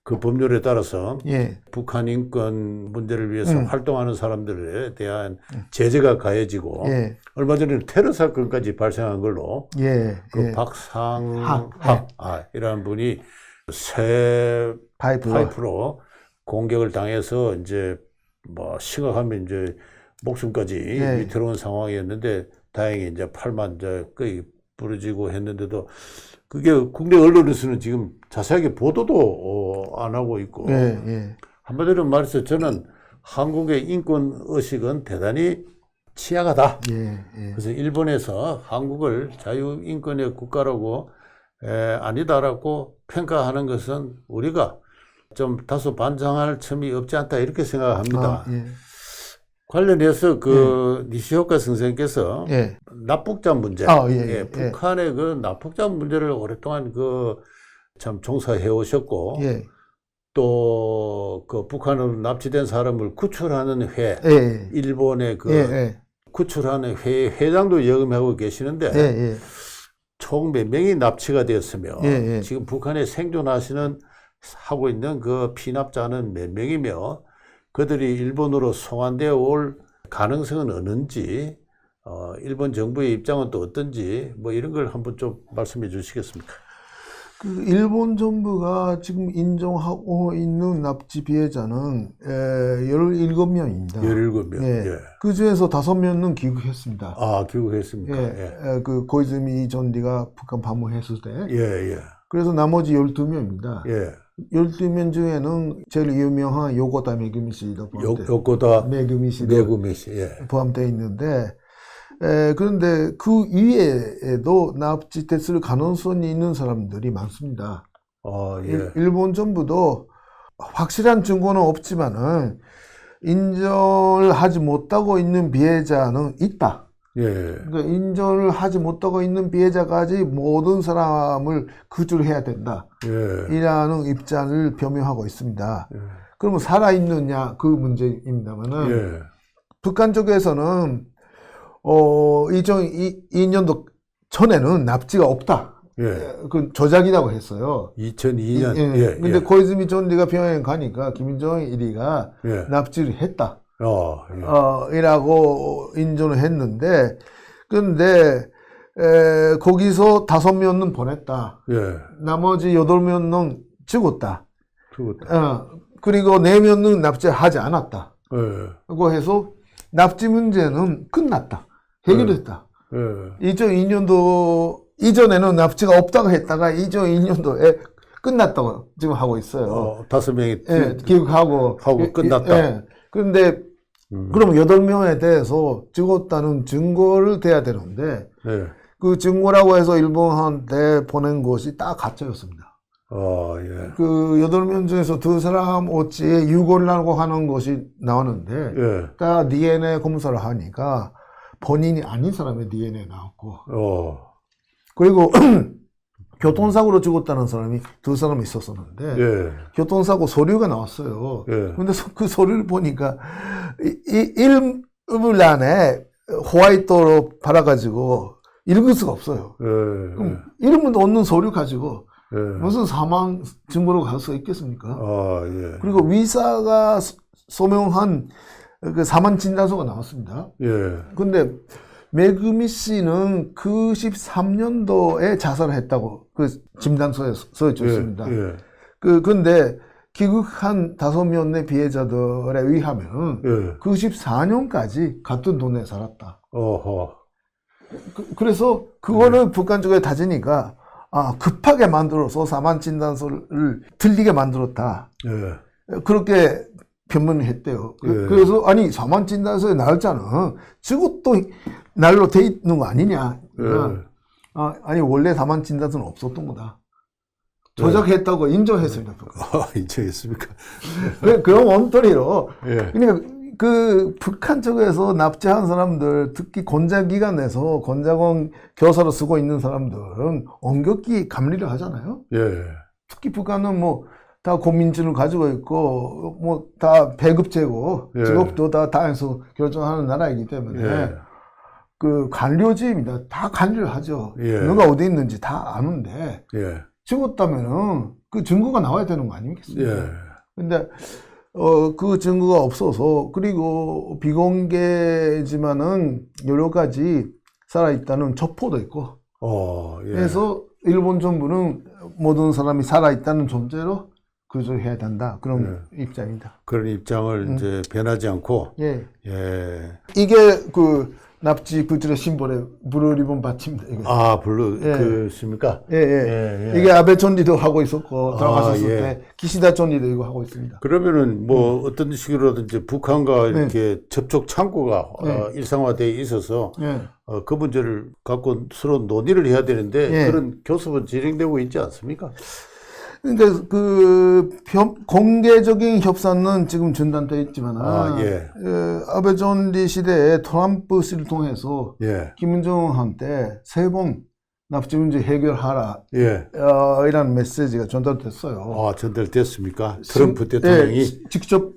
그 법률에 따라서 예. 북한 인권 문제를 위해서 활동하는 사람들에 대한 제재가 가해지고 예. 얼마 전에 테러 사건까지 발생한 걸로 예. 그 예. 박상학 이라는 분이 새 파이프로. 파이프로 공격을 당해서 이제 뭐 심각하면 이제 목숨까지 예. 위태로운 상황이었는데 다행히 이제 팔만 이제 거의 부러지고 했는데도 그게 국내 언론에서는 지금 자세하게 보도도 안 하고 있고 예. 예. 한마디로 말해서 저는 한국의 인권 의식은 대단히 취약하다. 예. 예. 그래서 일본에서 한국을 자유 인권의 국가라고 아니다라고 평가하는 것은 우리가 좀 다소 반성할 틈이 없지 않다 이렇게 생각합니다. 예. 관련해서 그 니시오카 선생께서 예. 납북자 문제, 예. 북한의 그 납북자 문제를 오랫동안 그 참 종사해 오셨고 예. 또 그 북한으로 납치된 사람을 구출하는 회, 예. 일본의 그 예. 구출하는 회 회장도 역임하고 계시는데 예. 총 몇 명이 납치가 되었으며 예. 지금 북한에 생존하시는 하고 있는 그 피납자는 몇 명이며 그들이 일본으로 송환되어 올 가능성은 어는지 일본 정부의 입장은 또 어떤지 뭐 이런 걸 한번 좀 말씀해 주시겠습니까? 그 일본 정부가 지금 인정하고 있는 납치 피해자는 17명입니다. 17명. 예. 예. 그 중에서 5명은 귀국했습니다. 아, 귀국했습니까? 예. 그 고이즈미 전디가 북한 방문했을 때. 예. 그래서 나머지 12명입니다. 예. 12명 중에는 제일 유명한 요코다 메구미 씨도 요코다 메구미 씨도 메구미 씨. 예. 포함되어 있는데 그런데 그 위에도 납치됐을 가능성이 있는 사람들이 많습니다. 예. 일본 정부도 확실한 증거는 없지만은 인정을 하지 못하고 있는 피해자는 있다. 예. 그러니까 인정을 하지 못하고 있는 피해자까지 모든 사람을 구출해야 된다. 예. 이라는 입장을 표명하고 있습니다. 예. 그러면 살아있느냐 그 문제입니다만은 예. 북한 쪽에서는 2002년도 전에는 납치가 없다. 예. 그 조작이라고 했어요. 2002년. 예. 근데 고이즈미 전디가 평양 가니까 김정일이가 예. 납치를 했다. 예. 이라고 인정을 했는데, 그런데 거기서 5명은 보냈다. 예. 나머지 8명은 죽었다. 죽었다. 그리고 4명은 납치하지 않았다. 예. 그거 해서 납치 문제는 끝났다. 해결됐다. 예. 2002년도 이전에는 납치가 없다고 했다가 2001년도에 끝났다고 지금 하고 있어요. 5명이 예, 귀국하고 끝났다. 예. 그런데 그럼 8명에 대해서 죽었다는 증거를 대야 되는데 예. 그 증거라고 해서 일본한테 보낸 것이 딱 가짜였습니다. 예. 그 8명 중에서 2사람 어찌에 유골이라고 하는 것이 나오는데 예. 다 DNA 검사를 하니까 본인이 아닌 사람의 DNA 나왔고 그리고 교통사고로 죽었다는 사람이 2사람 있었었는데 예. 교통사고 서류가 나왔어요. 예. 근데 그 서류를 보니까 이름을 안에 호화이트로 발라가지고 읽을 수가 없어요. 예. 그럼 이름은 없는 서류 가지고 예. 무슨 사망 증거로 갈 수가 있겠습니까? 예. 그리고 의사가 소명한 그 사망 진단서가 나왔습니다. 예. 근데 메그미 씨는 93년도에 자살을 했다고 그 진단서에 써있습니다. 예. 근데 귀국한 5명의 피해자들에 의하면 예. 94년까지 같은 동네에 살았다. 어허. 그래서 그거를 북한 쪽에 다지니까 급하게 만들어서 사망 진단서를 틀리게 만들었다. 예. 그렇게 변명을 했대요. 예. 그래서 아니 사망 진단서에 나왔잖아. 저것도 날로 돼 있는 거 아니냐. 그러니까 아니 원래 사망 진단서는 없었던 거다. 조작했다고 인정했습니다. 인정했습니까? 그런 원터리로. 예. 그러니까 그 북한 쪽에서 납치한 사람들, 특히 권자기관에서 권자권 교사로 쓰고 있는 사람들은 엄격히 감리를 하잖아요. 예. 특히 북한은 뭐 다 고민증을 가지고 있고 뭐 다 배급제고 예. 직업도 다 당에서 결정하는 나라이기 때문에 예. 그 관료제입니다. 다 관리를 하죠. 예. 누가 어디 있는지 다 아는데 예. 죽었다면은 그 증거가 나와야 되는 거 아니겠습니까? 예. 근데 그 증거가 없어서 그리고 비공개지만은 여러 가지 살아있다는 첩보도 있고 예. 그래서 일본 정부는 모든 사람이 살아있다는 존재로 구조해야 된다 그런 입장입니다. 그런 입장을 이제 변하지 않고 예. 예. 이게 그 납치 구출의 심벌의 블루 리본 받침입니다. 이거. 블루 예. 그십니까? 예. 예. 이게 아베 총리도 하고 있었고 돌아가셨을 예. 때 기시다 총리도 이거 하고 있습니다. 그러면은 뭐 어떤 식으로든지 북한과 네. 이렇게 접촉 창구가 일상화되어 있어서 예. 그 문제를 갖고 서로 논의를 해야 되는데 예. 그런 교섭은 진행되고 있지 않습니까? 그러니까 공개적인 협상은 지금 중단되어 있지만 예. 아베 총리 시대에 트럼프 씨를 통해서 예. 김정은한테 3번 납치 문제 해결하라 예. 이라는 메시지가 전달됐어요. 전달됐습니까? 트럼프 대통령이 예, 직접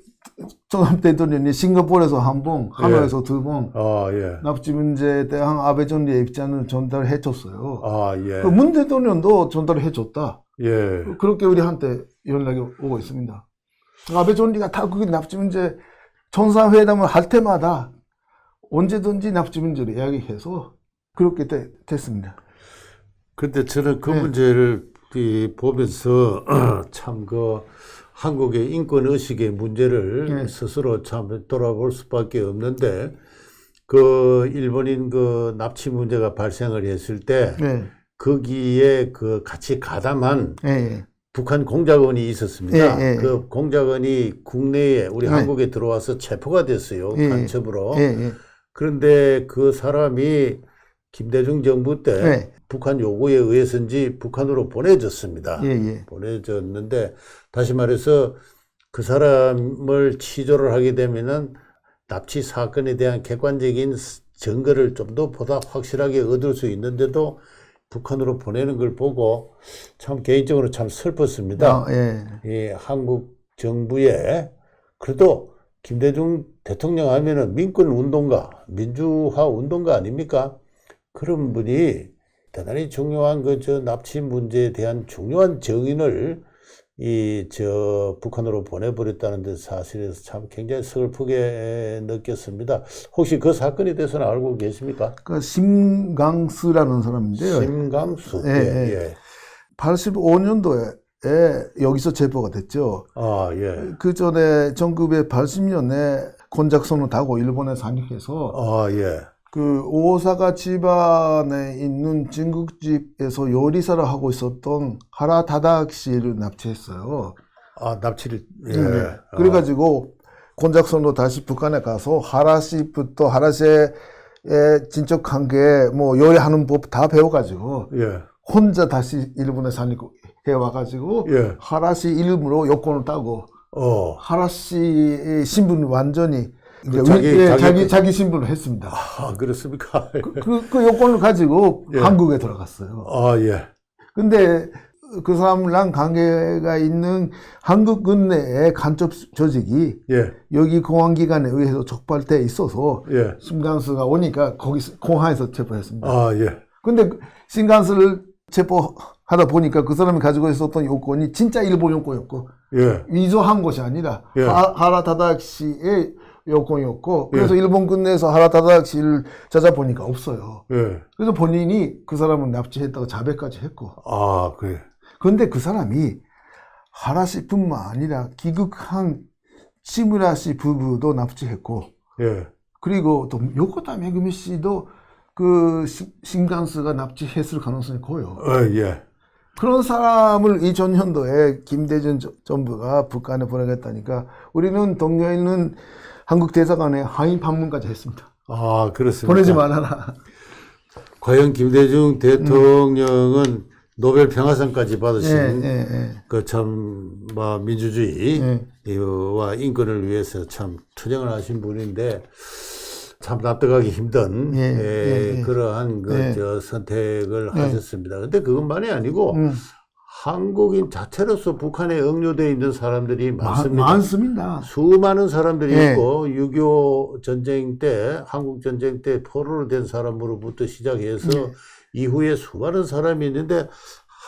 트럼프 대통령이 싱가포르에서 1번, 하노이에서 2번 예. 납치 문제에 대한 아베 총리의 입장을 전달해 줬어요. 예. 문 대통령도 전달해 줬다. 예. 그렇게 우리한테 연락이 오고 있습니다. 아베 총리가 다 그 납치 문제 정상회담을 할 때마다 언제든지 납치 문제를 이야기해서 그렇게 됐습니다. 근데 저는 그 문제를 보면서 참 한국의 인권 의식의 문제를 스스로 참 돌아볼 수밖에 없는데 일본인 납치 문제가 발생을 했을 때 거기에 같이 가담한 북한 공작원이 있었습니다. 그 공작원이 국내에 우리 한국에 들어와서 체포가 됐어요. 간첩으로. 그런데 그 사람이 김대중 정부 때 북한 요구에 의해서인지 북한으로 보내졌습니다. 보내졌는데 다시 말해서 그 사람을 치조를 하게 되면은 납치 사건에 대한 객관적인 증거를 좀 더 보다 확실하게 얻을 수 있는데도 북한으로 보내는 걸 보고 참 개인적으로 참 슬펐습니다. 이 한국 정부에 그래도 김대중 대통령 하면은 민권 운동가, 민주화 운동가 아닙니까? 그런 분이 대단히 중요한 납치 문제에 대한 중요한 정인을 북한으로 보내버렸다는 데 사실에서 참 굉장히 슬프게 느꼈습니다. 혹시 그 사건에 대해서는 알고 계십니까? 심강수라는 사람인데요. 심강수. 85년도에 여기서 체포가 됐죠. 그 전에 1980년에 권작선을 타고 일본에 상륙해서 그 오사카 지반에 있는 중국집에서 요리사를 하고 있었던 하라 타다aki 씨를 납치했어요. 아, 납치를, 예. 네. 그래가지고 권작선으로 다시 북한에 가서 하라 씨부터 하라 씨의 진척 관계, 뭐 요리하는 법 다 배워가지고 예. 혼자 다시 일본에 사니까 해와가지고 예. 하라 씨 이름으로 여권을 따고 하라 씨의 신분을 완전히 이제 자기 신분을 했습니다. 아, 그렇습니까? 그 여권을 가지고 예. 한국에 들어갔어요. 아, 예. 근데 그 사람랑 관계가 있는 한국군 내의 간첩 조직이 예. 여기 공안기관에 의해서 적발돼 있어서 예. 신간수가 오니까 거기 공항에서 체포했습니다. 아, 예. 근데 신간수를 체포하다 보니까 그 사람이 가지고 있었던 요건이 진짜 일본 요건이었고 예. 위조한 것이 아니라 예. 하라 타다aki 씨의 요건이었고 그래서 예. 일본군 내에서 하라 타다aki 씨를 찾아보니까 없어요. 예. 그래서 본인이 그 사람을 납치했다고 자백까지 했고 아, 그래. 그런데 그 사람이 하라 씨뿐만 아니라 귀국한 시무라 씨 부부도 납치했고 예. 그리고 또 요코타 메구미 씨도 그 신간수가 납치했을 가능성이 커요. 예. 그런 사람을 2000년도에 김대중 정부가 북한에 보내겠다니까 우리는 동료에 있는 한국 대사관에 하인 방문까지 했습니다. 아, 그렇습니까? 보내지 말아라. 과연 김대중 대통령은 노벨 평화상까지 받으신 그 참 민주주의와 인권을 위해서 참 투쟁을 하신 분인데 참 납득하기 힘든 그러한 선택을 하셨습니다. 근데 그것만이 아니고 한국인 자체로서 북한에 억류되어 있는 사람들이 많습니다. 많습니다. 수많은 사람들이 있고 6.25 전쟁 때 한국 전쟁 때 포로로 된 사람으로부터 시작해서 이후에 수많은 사람이 있는데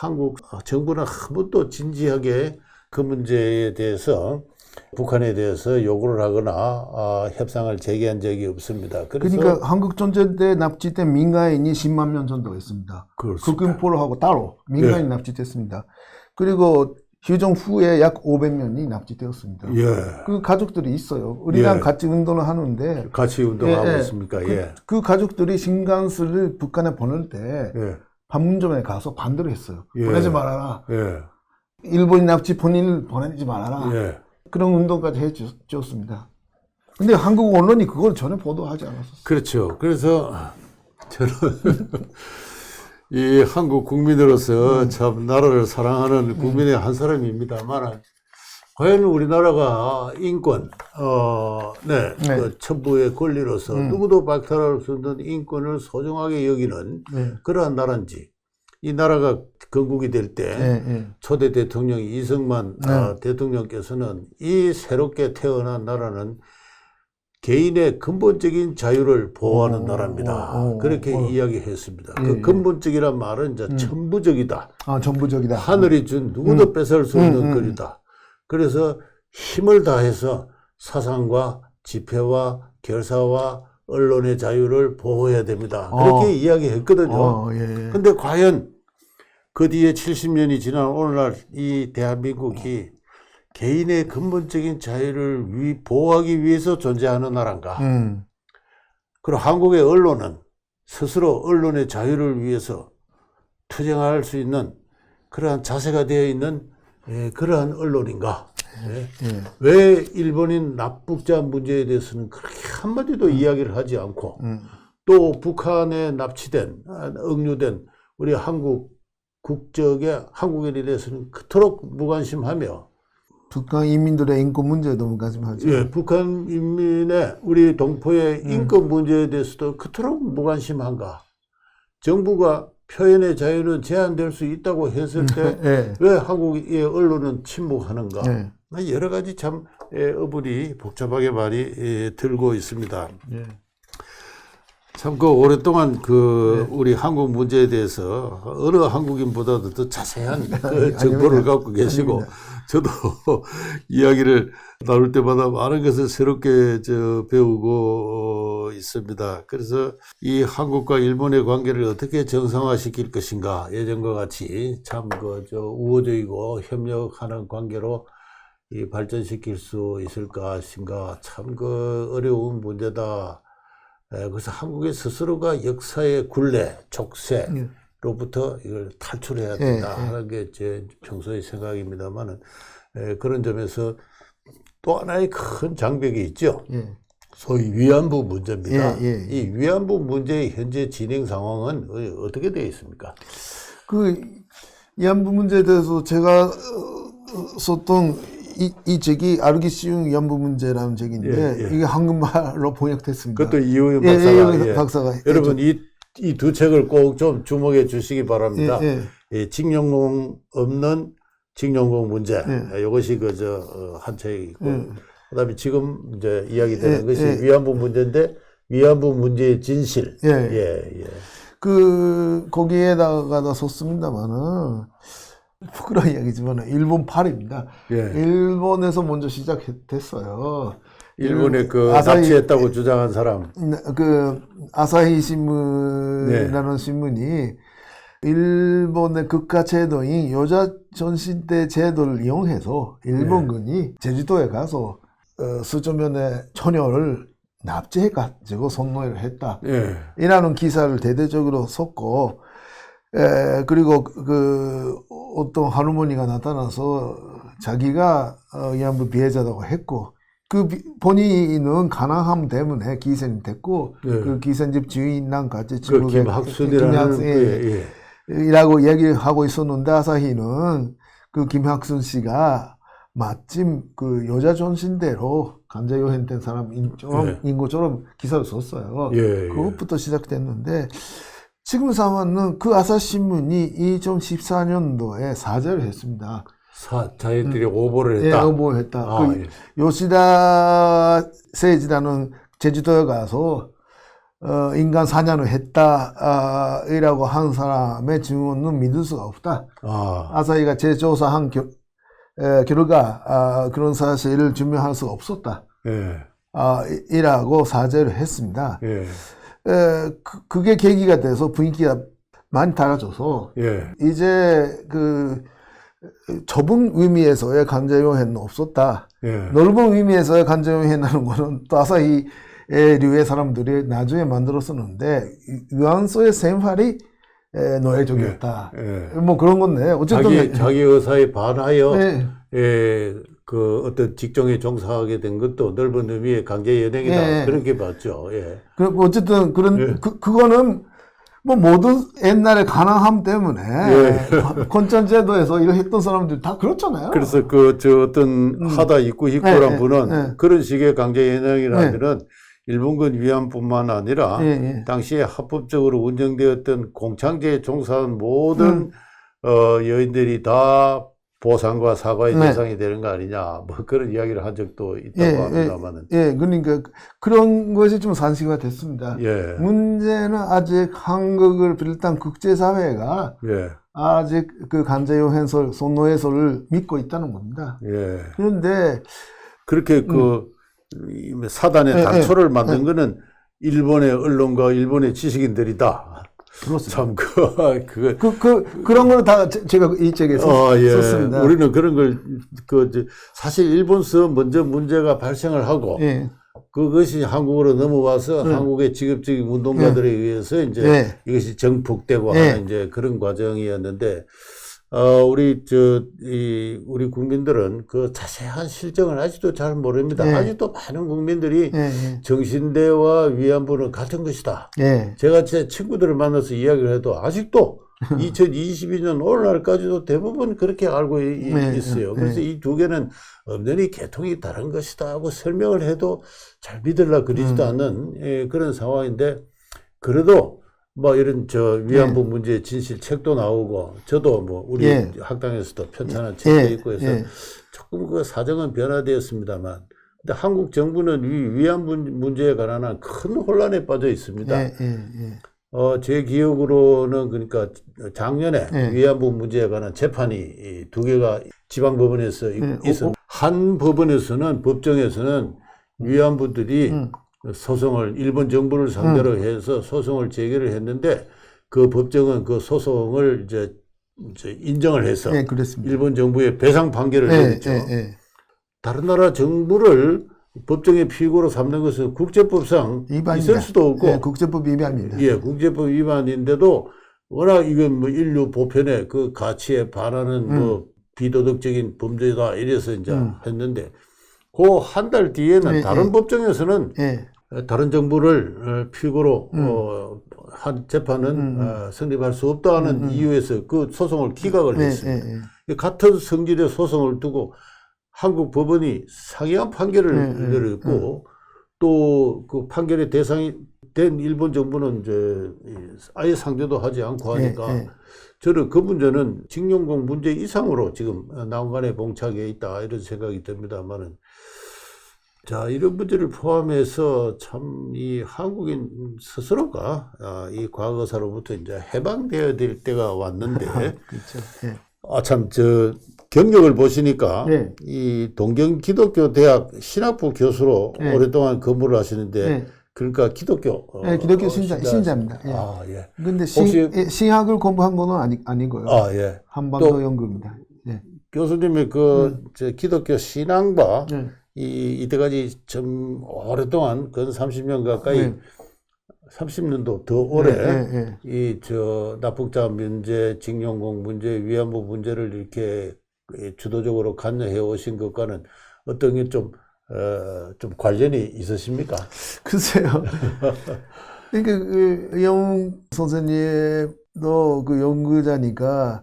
한국 정부는 한 번도 진지하게 그 문제에 대해서 북한에 대해서 요구를 하거나 협상을 제기한 적이 없습니다. 그러니까 한국 전쟁 때 납치된 민간인이 10만 명 정도 있습니다. 국군포로하고 따로 민간인이 납치됐습니다. 그리고 휴전 후에 약 500명이 납치되었습니다. 예. 그 가족들이 있어요. 우리랑 같이 운동을 하는데 같이 운동하고 있습니까? 그 가족들이 신간수를 북한에 보낼 때 판문점에 가서 반대를 했어요. 보내지 말아라. 일본인 납치 본인을 보내지 말아라. 그런 운동까지 해주었습니다. 근데 한국 언론이 그걸 전혀 보도하지 않았었어요. 그렇죠. 그래서 저는 이 한국 국민으로서 참 나라를 사랑하는 국민의 한 사람입니다만 과연 우리나라가 인권, 그 천부의 권리로서 누구도 박탈할 수 없는 인권을 소중하게 여기는 그러한 나라인지 이 나라가 건국이 될 때 초대 대통령 이승만 대통령께서는 이 새롭게 태어난 나라는 개인의 근본적인 자유를 보호하는 나라입니다. 그렇게 이야기했습니다. 그 근본적이란 말은 이제 천부적이다. 천부적이다. 하늘이 준 누구도 뺏을 수 없는 권리다. 그래서 힘을 다해서 사상과 집회와 결사와 언론의 자유를 보호해야 됩니다. 그렇게 이야기했거든요. 근데 과연 그 뒤에 70년이 지난 오늘날 이 대한민국이 개인의 근본적인 자유를 보호하기 위해서 존재하는 나라인가? 그리고 한국의 언론은 스스로 언론의 자유를 위해서 투쟁할 수 있는 그러한 자세가 되어 있는 그러한 언론인가? 왜 일본인 납북자 문제에 대해서는 그렇게 한마디도 이야기를 하지 않고 또 북한에 납치된, 억류된 우리 한국 국적의 한국인에 대해서는 그토록 무관심하며 북한 인민들의 인권 문제에도 무관심하죠. 북한 인민의 우리 동포의 인권 문제에 대해서도 그토록 무관심한가? 정부가 표현의 자유는 제한될 수 있다고 했을 때 왜 한국의 언론은 침묵하는가? 여러 가지 참 어불이 복잡하게 많이 들고 있습니다. 참 오랫동안 우리 한국 문제에 대해서 어느 한국인보다도 더 자세한 정보를 갖고 계시고 저도 이야기를 나눌 때마다 많은 것을 새롭게 배우고 있습니다. 그래서 이 한국과 일본의 관계를 어떻게 정상화시킬 것인가, 예전과 같이 참 우호적이고 협력하는 관계로 발전시킬 수 있을까 참 어려운 문제다. 그래서 한국의 스스로가 역사의 굴레, 족쇄, 예. 로부터 이걸 탈출해야 예, 된다 예. 하는 게 제 평소의 생각입니다만은 그런 점에서 또 하나의 큰 장벽이 있죠. 예. 소위 위안부 문제입니다. 예, 예, 예. 이 위안부 문제의 현재 진행 상황은 어떻게 되어 있습니까? 그 위안부 문제에 대해서 제가 썼던 이 책이 알기 쉬운 위안부 문제라는 책인데 예, 예. 이게 한국말로 번역됐습니다. 그것도 이호연 예, 박사가, 예, 박사가 여러분 이 두 책을 꼭 좀 주목해 주시기 바랍니다. 예, 이 징용공 없는 징용공 문제, 예. 이것이 한 책이고, 예. 그다음에 지금 이제 이야기되는 예, 것이 예. 위안부 문제인데 위안부 문제의 진실. 예. 예. 거기에다가 썼습니다만은 부끄러운 이야기지만 일본 팔입니다. 예. 일본에서 먼저 시작됐어요. 일본에 그 아사히- 납치했다고 주장한 사람. 그 아사히 신문이라는 네. 신문이 일본의 국가 제도인 여자 전신대 제도를 이용해서 일본군이 제주도에 가서 수천 명의 처녀를 납치해가지고 성노예를 했다. 예. 이라는 기사를 대대적으로 썼고, 그리고 어떤 할머니가 나타나서 자기가 위안부 피해자라고 했고, 본인은 가난함 때문에 기생이 됐고, 네. 그 기생집 주인랑 같이 그 중국에 김학순이라는 예. 이라고 얘기하고 있었는데, 아사히는 그 김학순 씨가 마침 그 여자 전신대로 간자요행된 사람인 것처럼 기사를 썼어요. 예. 그것부터 시작됐는데, 지금 상황은 그 아사신문이 2014년도에 사죄를 했습니다. 자기들이 오보를 예, 했다. 오보했다. 아, 예. 요시다 세이지라는 제주도에 가서 인간 사냥을 했다 이라고 한 사람의 증언은 믿을 수가 없다. 아사히가 재조사한 결과 그런 사실을 증명할 수가 없었다. 예. 이라고 사죄를 했습니다. 예. 그게 계기가 돼서 분위기가 많이 달라져서 예. 이제 좁은 의미에서의 간접용해는 없었다. 예. 넓은 의미에서의 간접용해라는 거는 또 아사히류의 사람들이 나중에 만들었었는데 유안소의 생활이 노예적이었다. 예. 뭐 그런 건데 어쨌든 자기 의사에 반하여 네. 그 어떤 직종에 종사하게 된 것도 넓은 의미의 강제 연행이다. 예. 그렇게 봤죠. 예. 그리고 어쨌든 예. 그거는 뭐 모든 옛날에 가난함 때문에 건전제도에서 일을 했던 사람들 다 그렇잖아요. 그래서 어떤 하다 입구란 분은 그런 식의 강제 연행이라면은 일본군 위안뿐만 아니라 당시에 합법적으로 운영되었던 공창제에 종사한 모든 여인들이 다 보상과 사과의 대상이 되는 거 아니냐, 뭐 그런 이야기를 한 적도 있다고 합니다만은. 그러니까 그런 것이 좀 산시가 됐습니다. 예. 문제는 아직 한국을 비롯한 국제사회가 아직 그 간제요행설, 손노예설을 믿고 있다는 겁니다. 예. 그런데 그렇게 사단의 단초를 만든 거는 일본의 언론과 일본의 지식인들이다. 그렇습니다. 참, 그런 거는 다 제가 이 책에서 썼습니다. 우리는 그런 걸, 사실 일본서 먼저 문제가 발생을 하고, 그것이 한국으로 넘어와서 한국의 직업적인 운동가들에 의해서 이제 이것이 정폭되고 하는 이제 그런 과정이었는데, 우리 국민들은 그 자세한 실정을 아직도 잘 모릅니다. 아직도 많은 국민들이 정신대와 위안부는 같은 것이다. 제가 제 친구들을 만나서 이야기를 해도 아직도 2022년 오늘날까지도 대부분 그렇게 알고 있어요. 그래서 이 두 개는 엄연히 계통이 다른 것이다 하고 설명을 해도 잘 믿으려 그러지도 않는 그런 상황인데, 그래도 뭐 이런 위안부 문제의 진실 책도 나오고, 저도 뭐 우리 학당에서도 편찬한 책도 있고 해서 조금 사정은 변화되었습니다만, 근데 한국 정부는 이 위안부 문제에 관한 큰 혼란에 빠져 있습니다. 제 기억으로는 그러니까 작년에 위안부 문제에 관한 재판이 두 개가 지방법원에서 있었는데, 한 법원에서는, 법정에서는 위안부들이 소송을, 일본 정부를 상대로 해서 소송을 제기를 했는데, 그 법정은 그 소송을 이제 인정을 해서 일본 정부에 배상 판결을 내렸죠. 다른 나라 정부를 법정의 피고로 삼는 것은 국제법상 위반입니다. 있을 수도 없고, 예, 국제법 위반입니다. 예, 국제법 위반인데도 워낙 이건 뭐 인류 보편의 그 가치에 반하는 뭐 비도덕적인 범죄다 이래서 이제 했는데, 그 한 달 뒤에는 예, 다른 예. 법정에서는 예, 다른 정부를 피고로 한 재판은 성립할 수 없다는 이유에서 그 소송을 기각을 예, 했습니다. 예, 같은 성질의 소송을 두고 한국 법원이 상이한 판결을 내렸고 또 그 판결의 대상이 된 일본 정부는 이제 아예 상대도 하지 않고 하니까 예. 저는 그 문제는 징용공 문제 이상으로 지금 난관에 봉착해 있다 이런 생각이 듭니다만은, 자, 이런 문제를 포함해서 참 이 한국인 스스로가 이 과거사로부터 이제 해방되어야 될 때가 왔는데 그렇죠. 예. 참 저 경력을 보시니까 네. 이 동경기독교대학 신학부 교수로 네. 오랫동안 근무를 하시는데 네. 그러니까 기독교 네, 기독교 신자입니다. 예. 아, 예. 근데 혹시 신학을 공부한 거는 아니고요. 아, 예. 한반도 연구입니다. 예. 교수님의 그 저 기독교 신앙과 네. 이때까지 좀 오랫동안 근 30년 가까이 네. 30년도 더 오래 네. 이 저 납북자 문제, 징용공 문제, 위안부 문제를 이렇게 주도적으로 관여해 오신 것과는 어떤 게 좀 관련이 있으십니까? 글쎄요. 그러니까 그 영 선생님도 그 연구자니까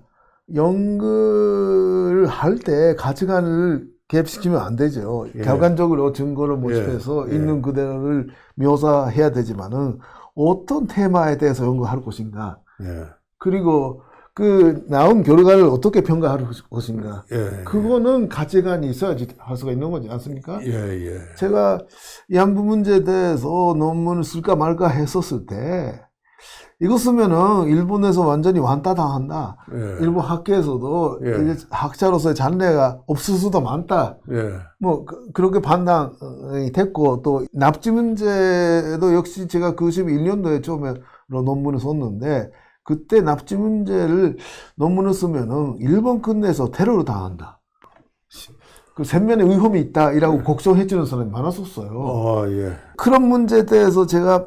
연구를 할 때 가치관을 개입시키면 안 되죠. 예. 객관적으로 증거를 모집해서 예. 있는 그대로를 묘사해야 되지만은 어떤 테마에 대해서 연구할 것인가. 예. 그리고 그 나온 결과를 어떻게 평가할 것인가. 예. 그거는 가치관이 있어야지 할 수가 있는 거지 않습니까? 예. 예. 제가 위안부 문제에 대해서 논문을 쓸까 말까 했었을 때 이거 쓰면은 일본에서 완전히 완따당한다. 예. 일본 학계에서도 예. 이제 학자로서의 잔재가 없을 수도 많다. 예. 뭐 그렇게 판단이 됐고, 또 납치 문제도 역시 제가 91년도에 처음에 논문을 썼는데, 그때 납치 문제를 논문을 쓰면은 일본 끝내서 테러를 당한다. 그 생명의 위험이 있다 이라고 걱정해 주는 사람이 많았었어요. 예. 그런 문제에 대해서 제가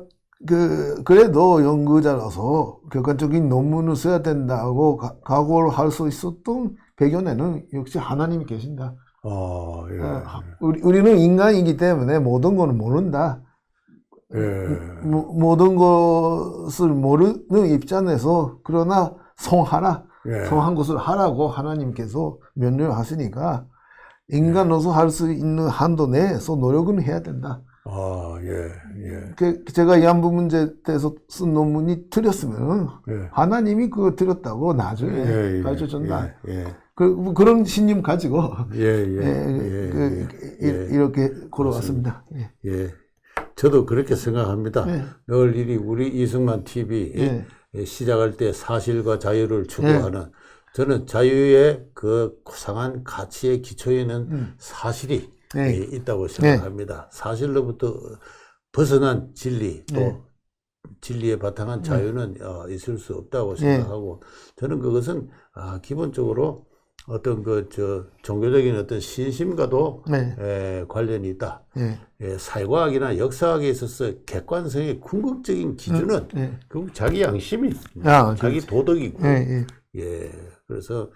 그래도 연구자라서 객관적인 논문을 써야 된다고 각오를 할 수 있었던 배경에는 역시 하나님이 계신다. 예. 우리는 인간이기 때문에 모든 거는 모른다. 예. 모든 것을 모르는 입장에서 그러나 성하라. 예. 성한 것을 하라고 하나님께서 명령하시니까 인간으로서 할 수 있는 한도 내에서 노력은 해야 된다. 예. 제가 위안부 문제에 대해서 쓴 논문이 틀렸으면 예. 하나님이 그거 틀렸다고 나중에 가르쳐 준다. 예. 그런 신념 가지고 예. 이렇게 걸어왔습니다. 예. 저도 그렇게 생각합니다. 예. 늘 우리 이승만 TV 시작할 때 사실과 자유를 추구하는, 저는 자유의 그 고상한 가치의 기초에는 사실이 있다고 생각합니다. 사실로부터 벗어난 진리, 또 진리에 바탕한 자유는 있을 수 없다고 생각하고, 저는 그것은 기본적으로 어떤 종교적인 어떤 신심과도 관련이 있다. 사회과학이나 역사학에 있어서 객관성의 궁극적인 기준은 결국 자기 양심이, 자기 도덕이고, 그래서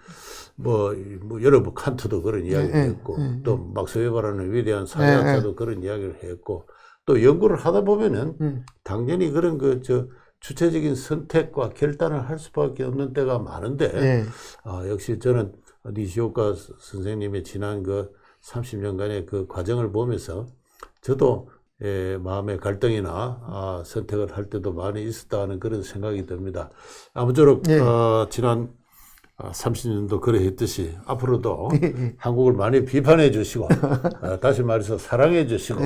여러 칸트도 그런 이야기를 했고, 또 막스 웨버라는 위대한 사회학자도 그런 이야기를 했고, 또 연구를 하다 보면은 당연히 그런 주체적인 선택과 결단을 할 수밖에 없는 때가 많은데, 역시 저는 니시오카 선생님의 지난 30년간의 그 과정을 보면서 저도 마음의 갈등이나 선택을 할 때도 많이 있었다 하는 그런 생각이 듭니다. 아무쪼록 지난 30년도 그래 했듯이 앞으로도 한국을 많이 비판해 주시고, 다시 말해서 사랑해 주시고,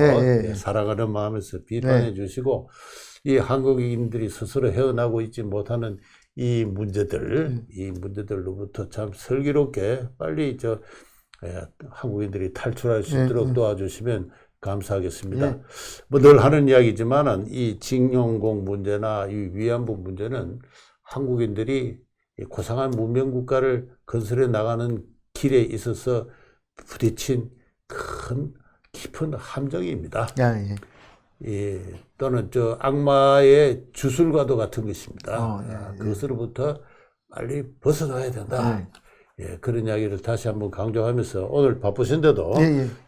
사랑하는 마음에서 비판해 주시고, 이 한국인들이 스스로 헤어나고 있지 못하는 이 문제들로부터 참 슬기롭게 빨리 한국인들이 탈출할 수 있도록 도와주시면 감사하겠습니다. 늘 하는 이야기지만은 이 징용공 문제나 이 위안부 문제는 한국인들이 고상한 문명국가를 건설해 나가는 길에 있어서 부딪힌 큰 깊은 함정입니다. 예. 예, 또는 저 악마의 주술과도 같은 것입니다. 예. 그것으로부터 빨리 벗어나야 된다. 예. 예, 그런 이야기를 다시 한번 강조하면서 오늘 바쁘신데도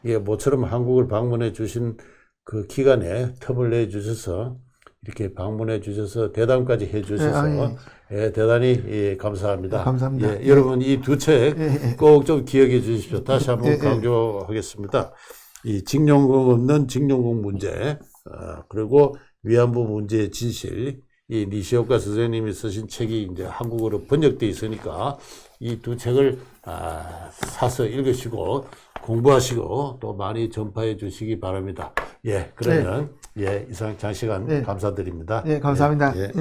예. 모처럼 한국을 방문해 주신 그 기간에 틈을 내 주셔서 이렇게 방문해 주셔서 대담까지 해 주셔서 예, 대단히 감사합니다. 감사합니다. 예, 여러분 이 두 책 꼭 좀 기억해 주십시오. 다시 한번 강조하겠습니다. 이 징용공 없는 징용공 문제, 그리고 위안부 문제의 진실, 이 니시오카 선생님이 쓰신 책이 이제 한국어로 번역되어 있으니까 이 두 책을 사서 읽으시고 공부하시고 또 많이 전파해 주시기 바랍니다. 예, 그러면 이상 장시간 감사드립니다. 감사합니다. 예.